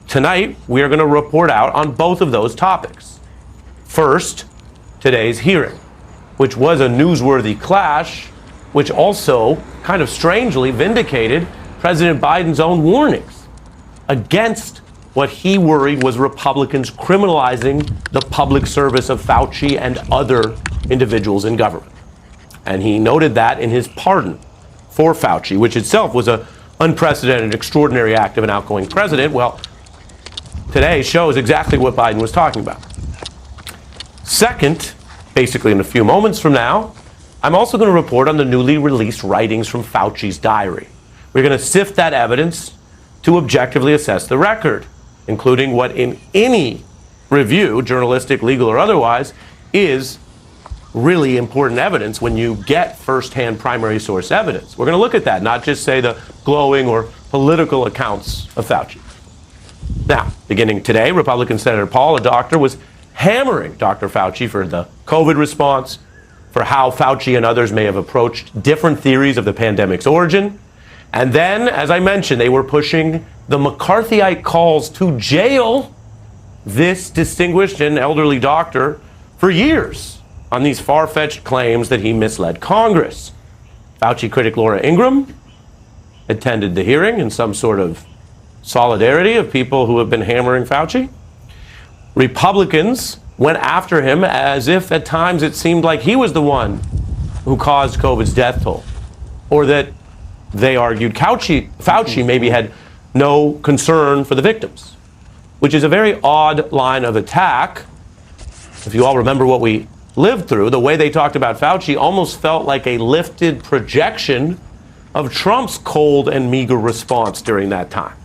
Tonight, we are going to report out on both of those topics. First, today's hearing, which was a newsworthy clash, which also kind of strangely vindicated President Biden's own warnings against what he worried was Republicans criminalizing the public service of Fauci and other individuals in government. And he noted that in his pardon for Fauci, which itself was an unprecedented, extraordinary act of an outgoing president. Well, today shows exactly what Biden was talking about. Second, basically in a few moments from now, I'm also going to report on the newly released writings from Fauci's diary. We're going to sift that evidence to objectively assess the record, including what in any review, journalistic, legal, or otherwise, is really important evidence when you get firsthand primary source evidence. We're going to look at that, not just say the glowing or political accounts of Fauci. Now, beginning today, Republican Senator Paul, a doctor, was hammering Dr. Fauci for the COVID response, for how Fauci and others may have approached different theories of the pandemic's origin. And then, as I mentioned, they were pushing the McCarthyite calls to jail this distinguished and elderly doctor for years on these far-fetched claims that he misled Congress. Fauci critic Laura Ingraham attended the hearing in some sort of solidarity of people who have been hammering Fauci. Republicans went after him as if at times it seemed like he was the one who caused COVID's death toll, or that they argued Fauci maybe had no concern for the victims, which is a very odd line of attack. If you all remember what we lived through, the way they talked about Fauci almost felt like a lifted projection of Trump's cold and meager response during that time.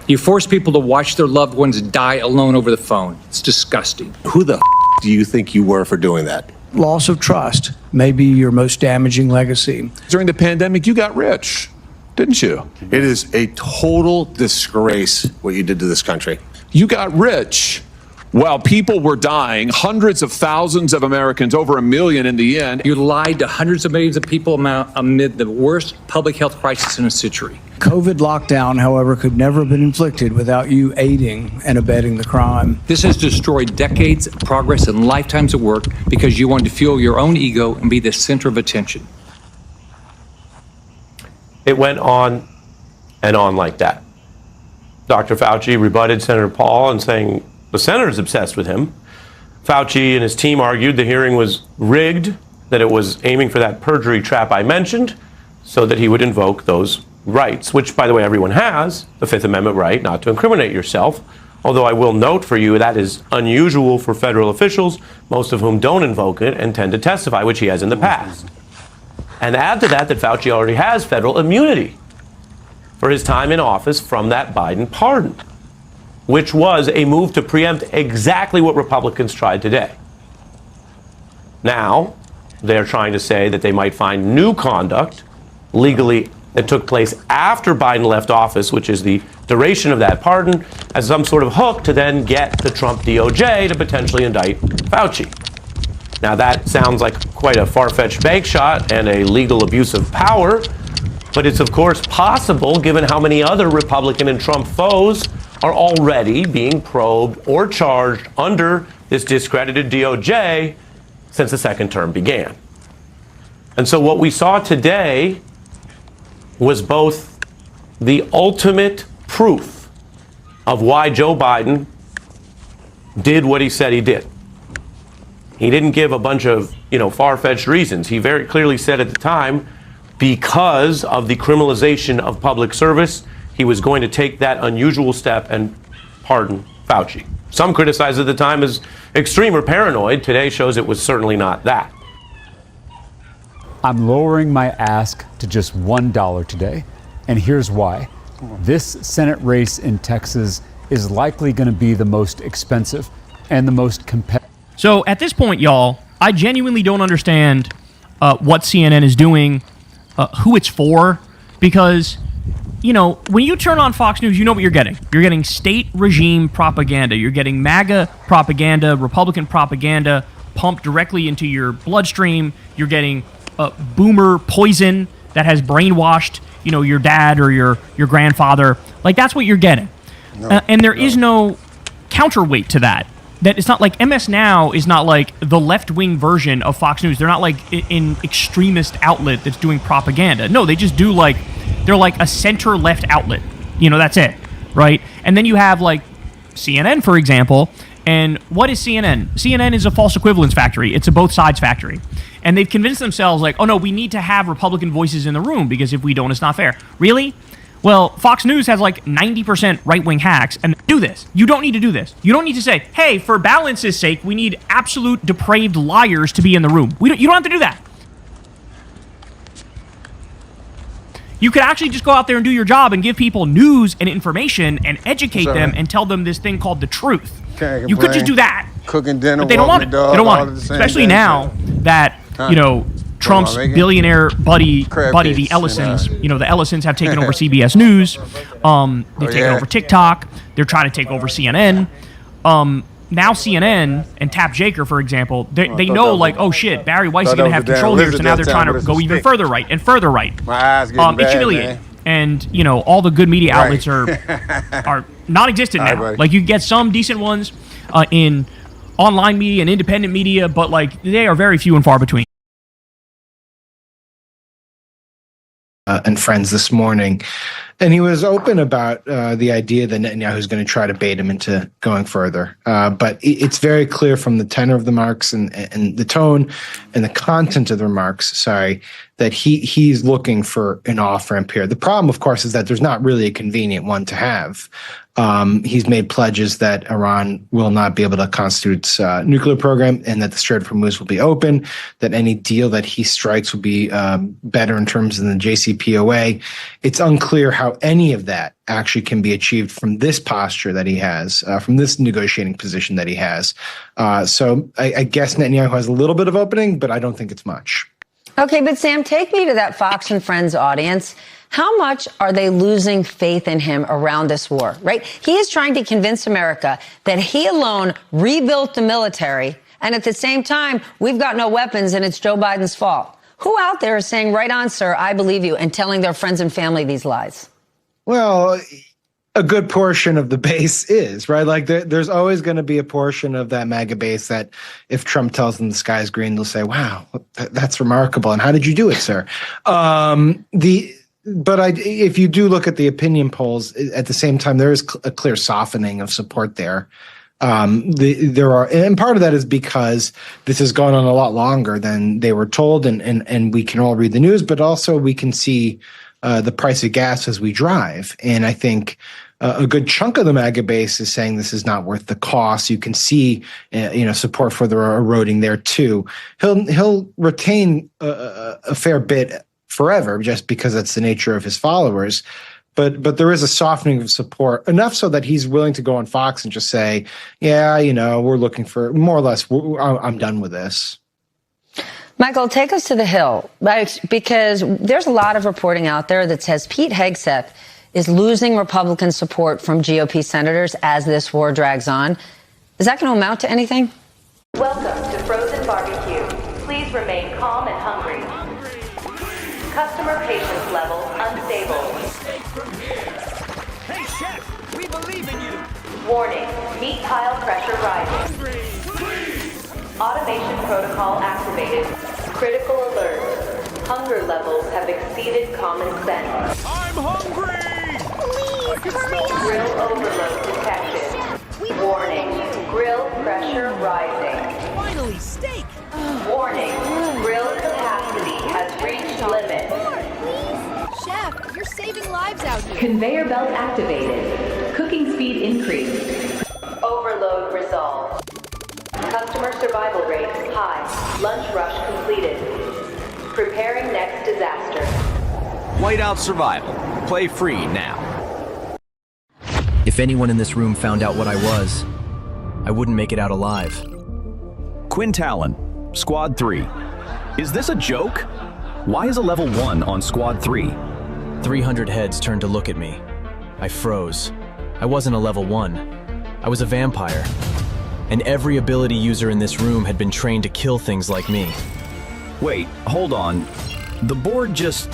You force people to watch their loved ones die alone over the phone. It's disgusting. Who the do you think you were for doing that? Loss of trust may be your most damaging legacy. During the pandemic, you got rich, didn't you? It is a total disgrace what you did to this country. You got rich while people were dying, hundreds of thousands of Americans, over 1 million in the end. You lied to hundreds of millions of people amid the worst public health crisis in a century. COVID lockdown, however, could never have been inflicted without you aiding and abetting the crime. This has destroyed decades of progress and lifetimes of work because you wanted to fuel your own ego and be the center of attention. It went on and on like that. Dr. Fauci rebutted Senator Paul and saying the senator's obsessed with him. Fauci and his team argued the hearing was rigged, that it was aiming for that perjury trap I mentioned, so that he would invoke those rights, which, by the way, everyone has, the Fifth Amendment right not to incriminate yourself. Although I will note for you that is unusual for federal officials, most of whom don't invoke it and tend to testify, which he has in the past. And add to that Fauci already has federal immunity for his time in office from that Biden pardon, which was a move to preempt exactly what Republicans tried today. Now, they're trying to say that they might find new conduct legally that took place after Biden left office, which is the duration of that pardon, as some sort of hook to then get the Trump DOJ to potentially indict Fauci. Now, that sounds like quite a far-fetched bank shot and a legal abuse of power, but it's of course possible given how many other Republican and Trump foes are already being probed or charged under this discredited DOJ since the second term began. And so what we saw today was both the ultimate proof of why Joe Biden did what he said he did. He didn't give a bunch of, far-fetched reasons. He very clearly said at the time, because of the criminalization of public service, he was going to take that unusual step and pardon Fauci. Some criticized at the time as extreme or paranoid. Today shows it was certainly not that. I'm lowering my ask to just $1 today, and here's why. This Senate race in Texas is likely going to be the most expensive and the most competitive. So at this point, y'all, I genuinely don't understand what CNN is doing, who it's for, because, when you turn on Fox News, you know what you're getting. You're getting state regime propaganda. You're getting MAGA propaganda, Republican propaganda pumped directly into your bloodstream. You're getting boomer poison that has brainwashed, your dad or your grandfather. Like, that's what you're getting. And there is no counterweight to that. That it's not like MS Now is not like the left-wing version of Fox News. They're not like an extremist outlet that's doing propaganda. No, they just do they're like a center-left outlet. That's it, right? And then you have like CNN, for example. And what is CNN? CNN is a false equivalence factory. It's a both sides factory. And they've convinced themselves like, oh no, we need to have Republican voices in the room because if we don't, it's not fair. Really? Well, Fox News has like 90% right-wing hacks, and do this. You don't need to do this. You don't need to say, hey, for balance's sake, we need absolute depraved liars to be in the room. You don't have to do that. You could actually just go out there and do your job and give people news and information and educate them and tell them this thing called the truth. You could just do that. Cooking dinner, but they don't want it. They don't want it. Especially now that, Trump's billionaire buddy, the Ellisons. You know, the Ellisons have taken over CBS News. They've taken over TikTok. They're trying to take over CNN. Now CNN and Tap Jaker, for example, they know, like, oh shit, Barry Weiss is going to have control here, so now they're trying to go even further right and further right. My eyes getting bad, it's humiliating. man. And, you know, all the good media outlets are non-existent now. Right, like, you get some decent ones in online media and independent media, but, like, they are very few and far between. And friends this morning, and he was open about the idea that Netanyahu is going to try to bait him into going further. But it's very clear from the tenor of the remarks and the tone and the content of the remarks, that he's looking for an off-ramp here. The problem, of course, is that there's not really a convenient one to have. He's made pledges that Iran will not be able to constitute its nuclear program and that the Strait of Hormuz will be open, that any deal that he strikes will be better in terms of the JCPOA. It's unclear how any of that actually can be achieved from this posture that he has, from this negotiating position that he has. So I guess Netanyahu has a little bit of opening, but I don't think it's much. Okay, but Sam, take me to that Fox and Friends audience. How much are they losing faith in him around this war, right? He is trying to convince America that he alone rebuilt the military, and at the same time, we've got no weapons and it's Joe Biden's fault. Who out there is saying, right on, sir, I believe you, and telling their friends and family these lies? Well, a good portion of the base is, right? Like there's always going to be a portion of that MAGA base that if Trump tells them the sky's green, they'll say, wow, that's remarkable. And how did you do it, sir? If you do look at the opinion polls, at the same time, there is a clear softening of support there. And part of that is because this has gone on a lot longer than they were told, and we can all read the news, but also we can see the price of gas as we drive. And I think a good chunk of the MAGA base is saying this is not worth the cost. You can see, support further eroding there too. He'll retain a fair bit forever just because that's the nature of his followers. But there is a softening of support, enough so that he's willing to go on Fox and just say, yeah, we're looking for more or less, I'm done with this. Michael, take us to the Hill, because there's a lot of reporting out there that says Pete Hegseth is losing Republican support from GOP senators as this war drags on. Is that going to amount to anything? Welcome to Frozen Barbecue. Please remain calm and hungry. Customer patience level unstable. Hey, Chef, we believe in you. Warning, meat pile pressure rising. Automation protocol activated. Critical alert. Hunger levels have exceeded common sense. I'm hungry! Please, hurry up! Grill overload detected. Warning, grill pressure rising. Finally, steak! Warning, grill capacity has reached limit. Please? Chef, you're saving lives out here. Conveyor belt activated. Cooking speed increased. Overload resolved. Customer survival rate high. Lunch rush completed. Preparing next disaster. Whiteout survival. Play free now. If anyone in this room found out what I was, I wouldn't make it out alive. Quinn Talon, Squad 3. Is this a joke? Why is a level 1 on Squad 3? 300 heads turned to look at me. I froze. I wasn't a level 1. I was a vampire. And every ability user in this room had been trained to kill things like me. Wait, hold on. The board just...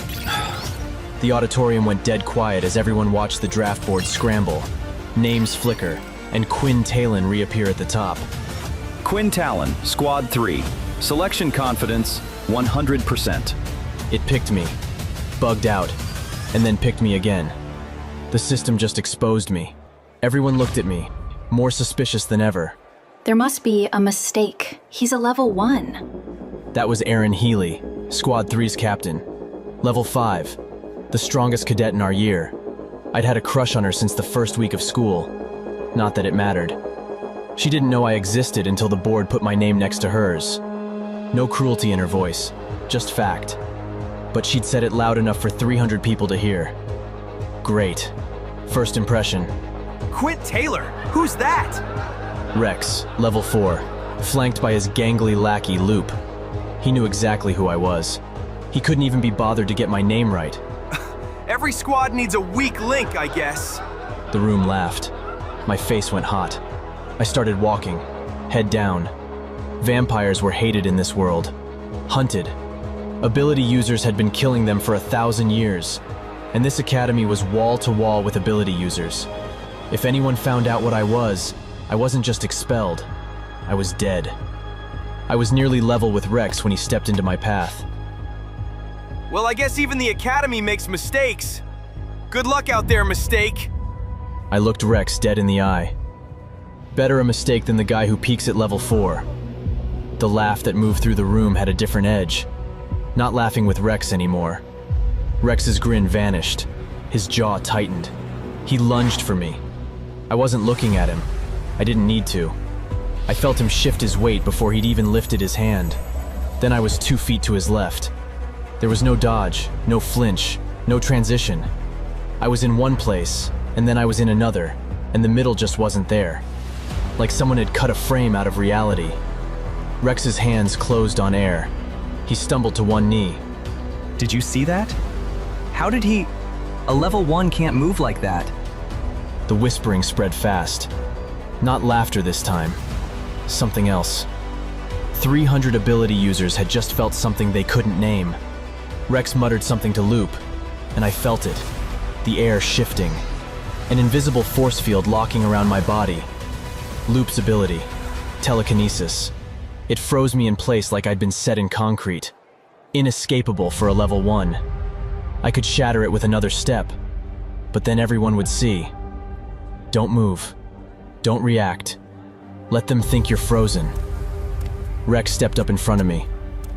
The auditorium went dead quiet as everyone watched the draft board scramble, names flicker, and Quinn Talon reappear at the top. Quinn Talon, Squad 3. Selection confidence, 100%. It picked me, bugged out, and then picked me again. The system just exposed me. Everyone looked at me, more suspicious than ever. There must be a mistake. He's a level 1. That was Aaron Healy, Squad 3's captain. Level 5, the strongest cadet in our year. I'd had a crush on her since the first week of school. Not that it mattered. She didn't know I existed until the board put my name next to hers. No cruelty in her voice, just fact. But she'd said it loud enough for 300 people to hear. Great. First impression. Quint Taylor, who's that? Rex, level 4, flanked by his gangly lackey, Loop. He knew exactly who I was. He couldn't even be bothered to get my name right. Every squad needs a weak link, I guess. The room laughed. My face went hot. I started walking, head down. Vampires were hated in this world. Hunted. Ability users had been killing them for 1,000 years. And this academy was wall to wall with ability users. If anyone found out what I wasn't just expelled. I was dead. I was nearly level with Rex when he stepped into my path. Well, I guess even the Academy makes mistakes. Good luck out there, mistake. I looked Rex dead in the eye. Better a mistake than the guy who peaks at level 4. The laugh that moved through the room had a different edge. Not laughing with Rex anymore. Rex's grin vanished. His jaw tightened. He lunged for me. I wasn't looking at him. I didn't need to. I felt him shift his weight before he'd even lifted his hand. Then I was 2 feet to his left. There was no dodge, no flinch, no transition. I was in one place, and then I was in another, and the middle just wasn't there. Like someone had cut a frame out of reality. Rex's hands closed on air. He stumbled to one knee. Did you see that? How did he... A level 1 can't move like that. The whispering spread fast. Not laughter this time. Something else. 300 ability users had just felt something they couldn't name. Rex muttered something to Loop, and I felt it. The air shifting. An invisible force field locking around my body. Loop's ability. Telekinesis. It froze me in place like I'd been set in concrete. Inescapable for a level 1. I could shatter it with another step, but then everyone would see. Don't move. Don't react. Let them think you're frozen. Rex stepped up in front of me.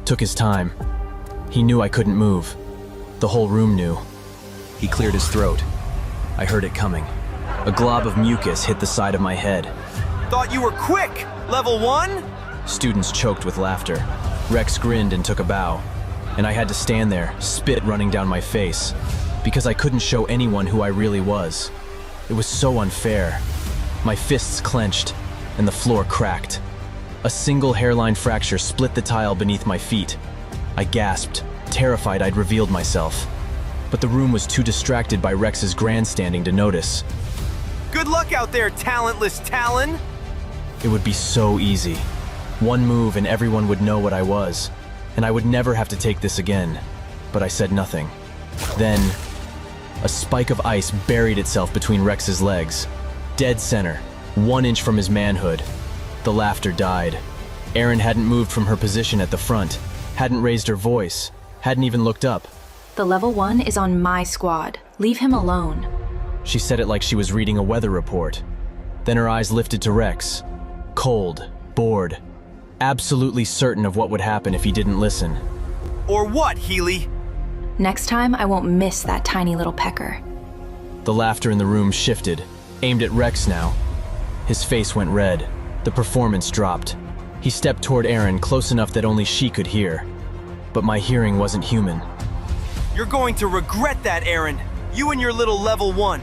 Took his time. He knew I couldn't move. The whole room knew. He cleared his throat. I heard it coming. A glob of mucus hit the side of my head. Thought you were quick! Level 1? Students choked with laughter. Rex grinned and took a bow. And I had to stand there, spit running down my face, because I couldn't show anyone who I really was. It was so unfair. My fists clenched, and the floor cracked. A single hairline fracture split the tile beneath my feet. I gasped, terrified I'd revealed myself. But the room was too distracted by Rex's grandstanding to notice. Good luck out there, talentless Talon! It would be so easy. One move and everyone would know what I was, and I would never have to take this again. But I said nothing. Then, a spike of ice buried itself between Rex's legs. Dead center, 1 inch from his manhood. The laughter died. Erin hadn't moved from her position at the front, hadn't raised her voice, hadn't even looked up. The level 1 is on my squad. Leave him alone. She said it like she was reading a weather report. Then her eyes lifted to Rex. Cold, bored, absolutely certain of what would happen if he didn't listen. Or what, Healy? Next time, I won't miss that tiny little pecker. The laughter in the room shifted, aimed at Rex now. His face went red. The performance dropped. He stepped toward Erin close enough that only she could hear. But my hearing wasn't human. You're going to regret that, Erin. You and your little level 1.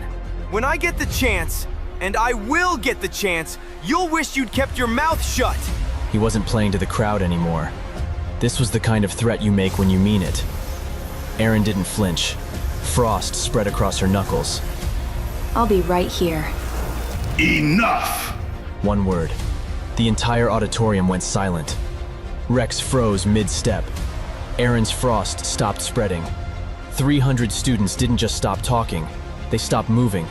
When I get the chance, and I will get the chance, you'll wish you'd kept your mouth shut. He wasn't playing to the crowd anymore. This was the kind of threat you make when you mean it. Erin didn't flinch. Frost spread across her knuckles. I'll be right here. Enough! One word. The entire auditorium went silent. Rex froze mid-step. Erin's frost stopped spreading. 300 students didn't just stop talking, they stopped moving.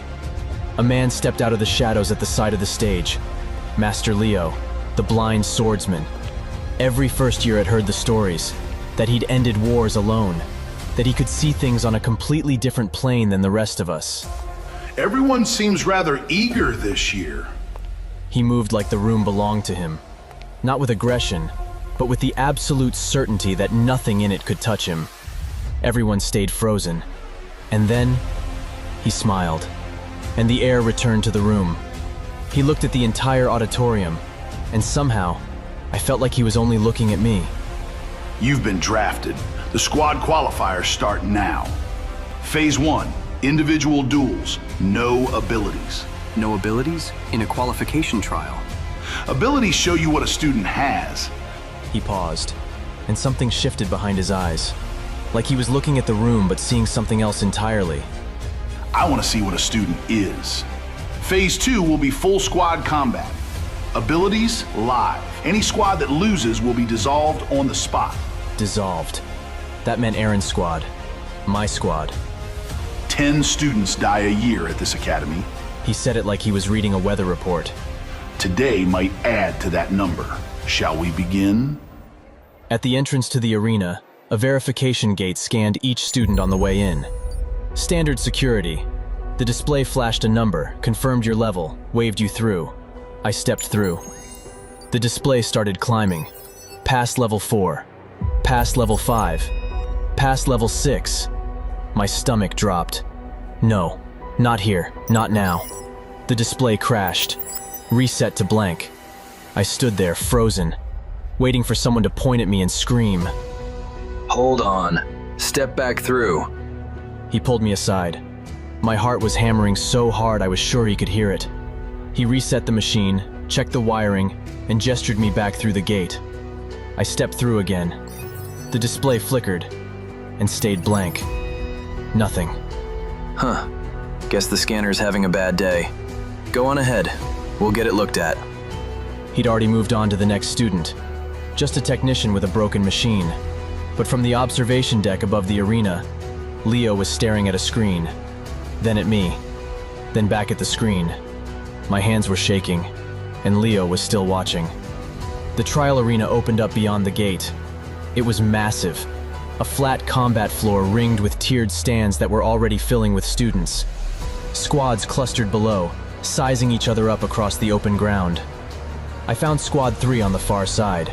A man stepped out of the shadows at the side of the stage. Master Leo, the blind swordsman. Every first year had heard the stories, that he'd ended wars alone, that he could see things on a completely different plane than the rest of us. Everyone seems rather eager this year. He moved like the room belonged to him. Not with aggression, but with the absolute certainty that nothing in it could touch him. Everyone stayed frozen. And then, he smiled, and the air returned to the room. He looked at the entire auditorium, and somehow, I felt like he was only looking at me. You've been drafted. The squad qualifiers start now. Phase 1, individual duels, no abilities. No abilities in a qualification trial. Abilities show you what a student has. He paused. and something shifted behind his eyes. Like he was looking at the room but seeing something else entirely. I want to see what a student is. Phase 2 will be full squad combat. Abilities, live. Any squad that loses will be dissolved on the spot. Dissolved. That meant Aaron's squad. My squad. 10 students die a year at this academy. He said it like he was reading a weather report. Today might add to that number. Shall we begin? At the entrance to the arena, a verification gate scanned each student on the way in. Standard security. The display flashed a number, confirmed your level, waved you through. I stepped through. The display started climbing. Past level 4. Past level 5. Past level 6. My stomach dropped. No, not here, not now. The display crashed. Reset to blank. I stood there, frozen, waiting for someone to point at me and scream. Hold on. Step back through. He pulled me aside. My heart was hammering so hard I was sure he could hear it. He reset the machine, checked the wiring, and gestured me back through the gate. I stepped through again. The display flickered and stayed blank. Nothing. Huh. Guess the scanner's having a bad day. Go on ahead. We'll get it looked at. He'd already moved on to the next student. Just a technician with a broken machine. But from the observation deck above the arena, Leo was staring at a screen. Then at me. Then back at the screen. My hands were shaking, and Leo was still watching. The trial arena opened up beyond the gate. It was massive. A flat combat floor ringed with tiered stands that were already filling with students. Squads clustered below, sizing each other up across the open ground. I found Squad 3 on the far side.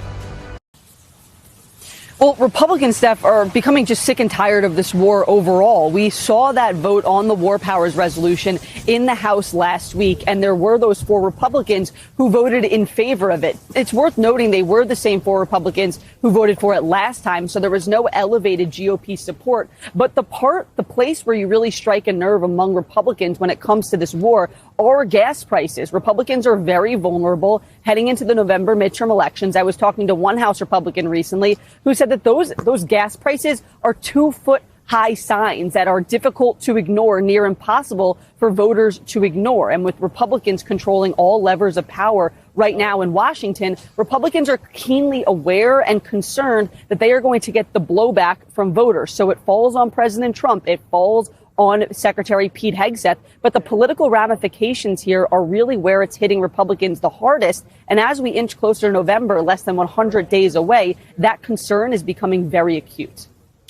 Well, Republicans, Steph, are becoming just sick and tired of this war overall. We saw that vote on the War Powers Resolution in the House last week, and there were those 4 Republicans who voted in favor of it. It's worth noting they were the same 4 Republicans who voted for it last time, so there was no elevated GOP support. But the place where you really strike a nerve among Republicans when it comes to this war are gas prices. Republicans are very vulnerable heading into the November midterm elections. I was talking to one House Republican recently who said that those gas prices are 2-foot-high signs that are difficult to ignore, near impossible for voters to ignore. And with Republicans controlling all levers of power right now in Washington, Republicans are keenly aware and concerned that they are going to get the blowback from voters. So it falls on President Trump. It falls on Secretary Pete Hegseth. But the political ramifications here are really where it's hitting Republicans the hardest. And as we inch closer to November, less than 100 days away, that concern is becoming very acute.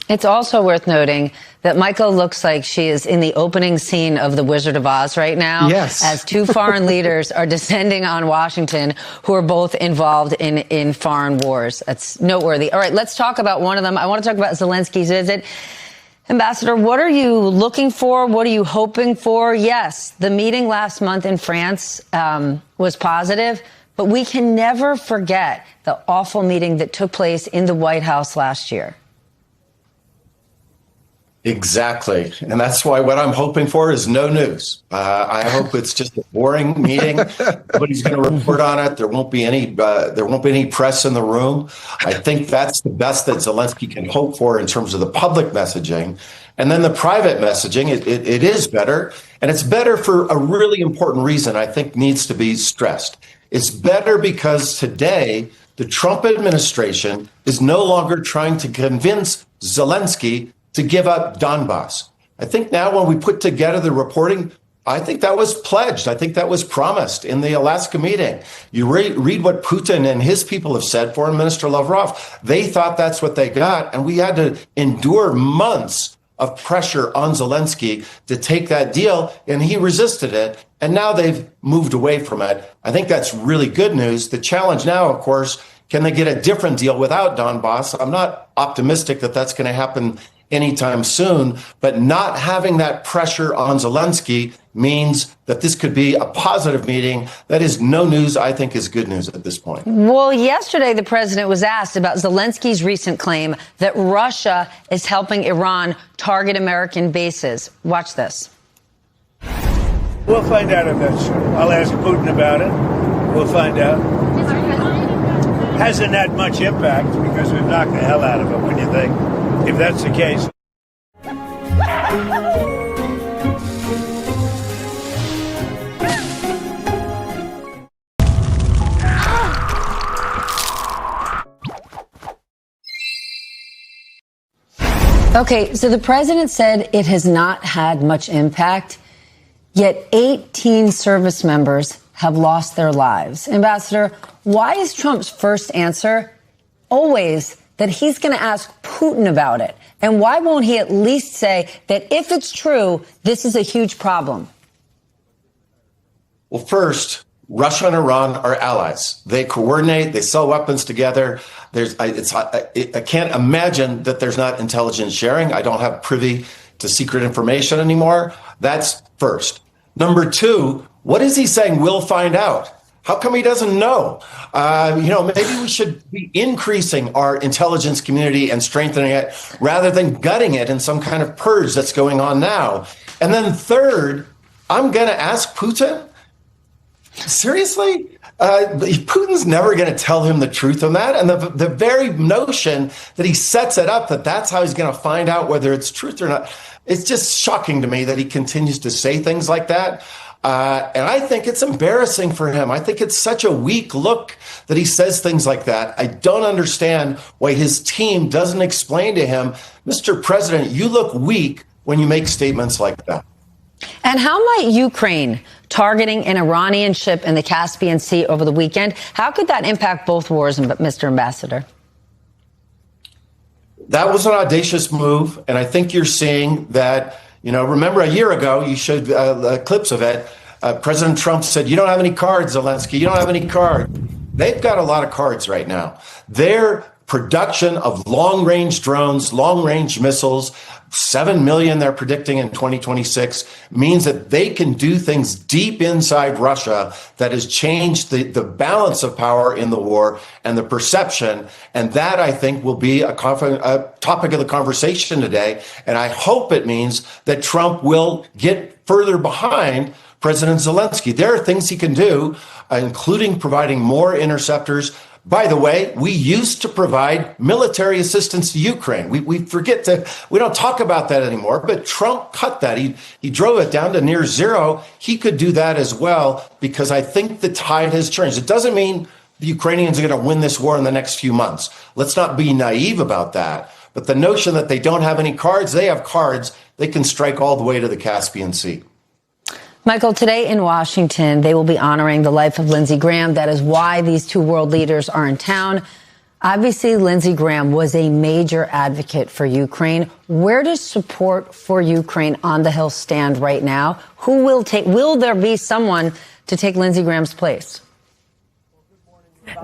It's also worth noting that Michael looks like she is in the opening scene of The Wizard of Oz right now. Yes. As 2 foreign leaders are descending on Washington who are both involved in foreign wars. That's noteworthy. All right, let's talk about one of them. I want to talk about Zelensky's visit. Ambassador, what are you looking for? What are you hoping for? Yes, the meeting last month in France was positive, but we can never forget the awful meeting that took place in the White House last year. Exactly. And that's why what I'm hoping for is no news. I hope it's just a boring meeting. Nobody's going to report on it. There won't be any press in the room. I think that's the best that Zelensky can hope for in terms of the public messaging. And then the private messaging, it is better. And it's better for a really important reason I think needs to be stressed. It's better because today the Trump administration is no longer trying to convince Zelensky to give up Donbass. I think now when we put together the reporting, I think that was pledged. I think that was promised in the Alaska meeting. You read what Putin and his people have said, Foreign Minister Lavrov. They thought that's what they got. And we had to endure months of pressure on Zelensky to take that deal. And he resisted it. And now they've moved away from it. I think that's really good news. The challenge now, of course, can they get a different deal without Donbass? I'm not optimistic that that's going to happen anytime soon, but not having that pressure on Zelensky means that this could be a positive meeting. That is no news, I think, is good news at this point. Well, yesterday the president was asked about Zelensky's recent claim that Russia is helping Iran target American bases. Watch this. We'll find out eventually. I'll ask Putin about it. We'll find out. hasn't had much impact because we've knocked the hell out of him. What do you think? If that's the case. Okay, so the president said it has not had much impact, yet 18 service members have lost their lives. Ambassador, why is Trump's first answer always that he's going to ask Putin about it? And why won't he at least say that if it's true, this is a huge problem? Well, first, Russia and Iran are allies. They coordinate, they sell weapons together. I can't imagine that there's not intelligence sharing. I don't have privy to secret information anymore. That's first. Number two, what is he saying? We'll find out. How come he doesn't know? Maybe we should be increasing our intelligence community and strengthening it rather than gutting it in some kind of purge that's going on now. And then third, I'm going to ask Putin. Seriously? Putin's never going to tell him the truth on that. And the very notion that he sets it up, that's how he's going to find out whether it's truth or not. It's just shocking to me that he continues to say things like that. And I think it's embarrassing for him. I think it's such a weak look that he says things like that. I don't understand why his team doesn't explain to him, Mr. President, you look weak when you make statements like that. And how might Ukraine targeting an Iranian ship in the Caspian Sea over the weekend, how could that impact both wars, Mr. Ambassador? That was an audacious move, and I think you're seeing that, remember a year ago, you showed clips of it, President Trump said, you don't have any cards, Zelensky, you don't have any cards. They've got a lot of cards right now. Their production of long-range drones, long-range missiles, 7 million they're predicting in 2026, means that they can do things deep inside Russia that has changed the balance of power in the war and the perception. And that, I think, will be a topic of the conversation today. And I hope it means that Trump will get further behind President Zelensky. There are things he can do, including providing more interceptors. By the way, we used to provide military assistance to Ukraine. We don't talk about that anymore, but Trump cut that. He drove it down to near zero. He could do that as well, because I think the tide has changed. It doesn't mean the Ukrainians are going to win this war in the next few months. Let's not be naive about that. But the notion that they don't have any cards, they have cards. They can strike all the way to the Caspian Sea. Michael, today in Washington, they will be honoring the life of Lindsey Graham. That is why these two world leaders are in town. Obviously, Lindsey Graham was a major advocate for Ukraine. Where does support for Ukraine on the Hill stand right now? Will there be someone to take Lindsey Graham's place?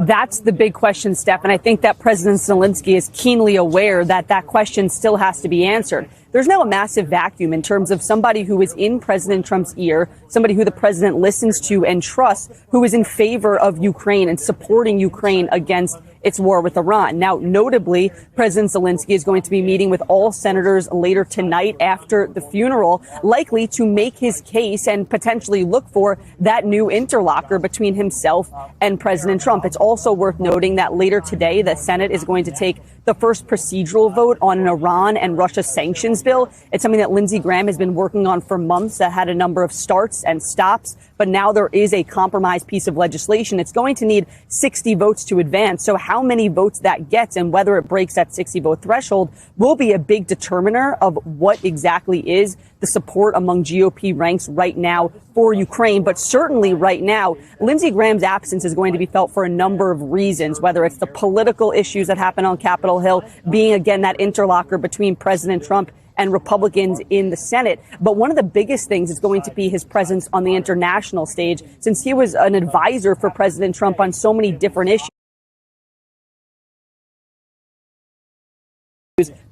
That's the big question, Steph. And I think that President Zelensky is keenly aware that that question still has to be answered. There's now a massive vacuum in terms of somebody who is in President Trump's ear, somebody who the president listens to and trusts, who is in favor of Ukraine and supporting Ukraine against its war with Iran. Now, notably, President Zelensky is going to be meeting with all senators later tonight after the funeral, likely to make his case and potentially look for that new interlocker between himself and President Trump. It's also worth noting that later today, the Senate is going to take the first procedural vote on an Iran and Russia sanctions bill. It's something that Lindsey Graham has been working on for months, that had a number of starts and stops. But now there is a compromise piece of legislation. It's going to need 60 votes to advance. So how many votes that gets and whether it breaks that 60 vote threshold will be a big determiner of what exactly is the support among GOP ranks right now for Ukraine. But certainly right now, Lindsey Graham's absence is going to be felt for a number of reasons, whether it's the political issues that happen on Capitol Hill, being again that interlocker between President Trump and Republicans in the Senate. But one of the biggest things is going to be his presence on the international stage, since he was an advisor for President Trump on so many different issues,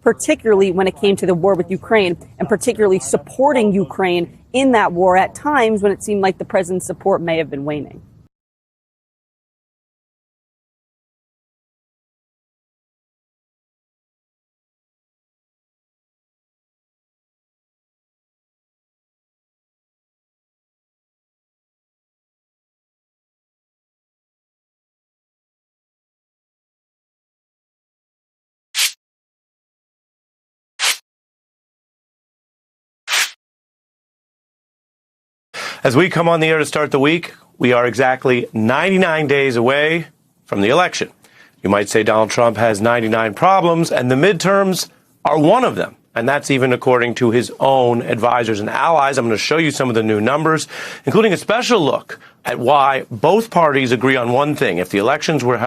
particularly when it came to the war with Ukraine and particularly supporting Ukraine in that war at times when it seemed like the president's support may have been waning. As we come on the air to start the week, we are exactly 99 days away from the election. You might say Donald Trump has 99 problems, and the midterms are one of them. And that's even according to his own advisors and allies. I'm going to show you some of the new numbers, including a special look at why both parties agree on one thing. If the elections were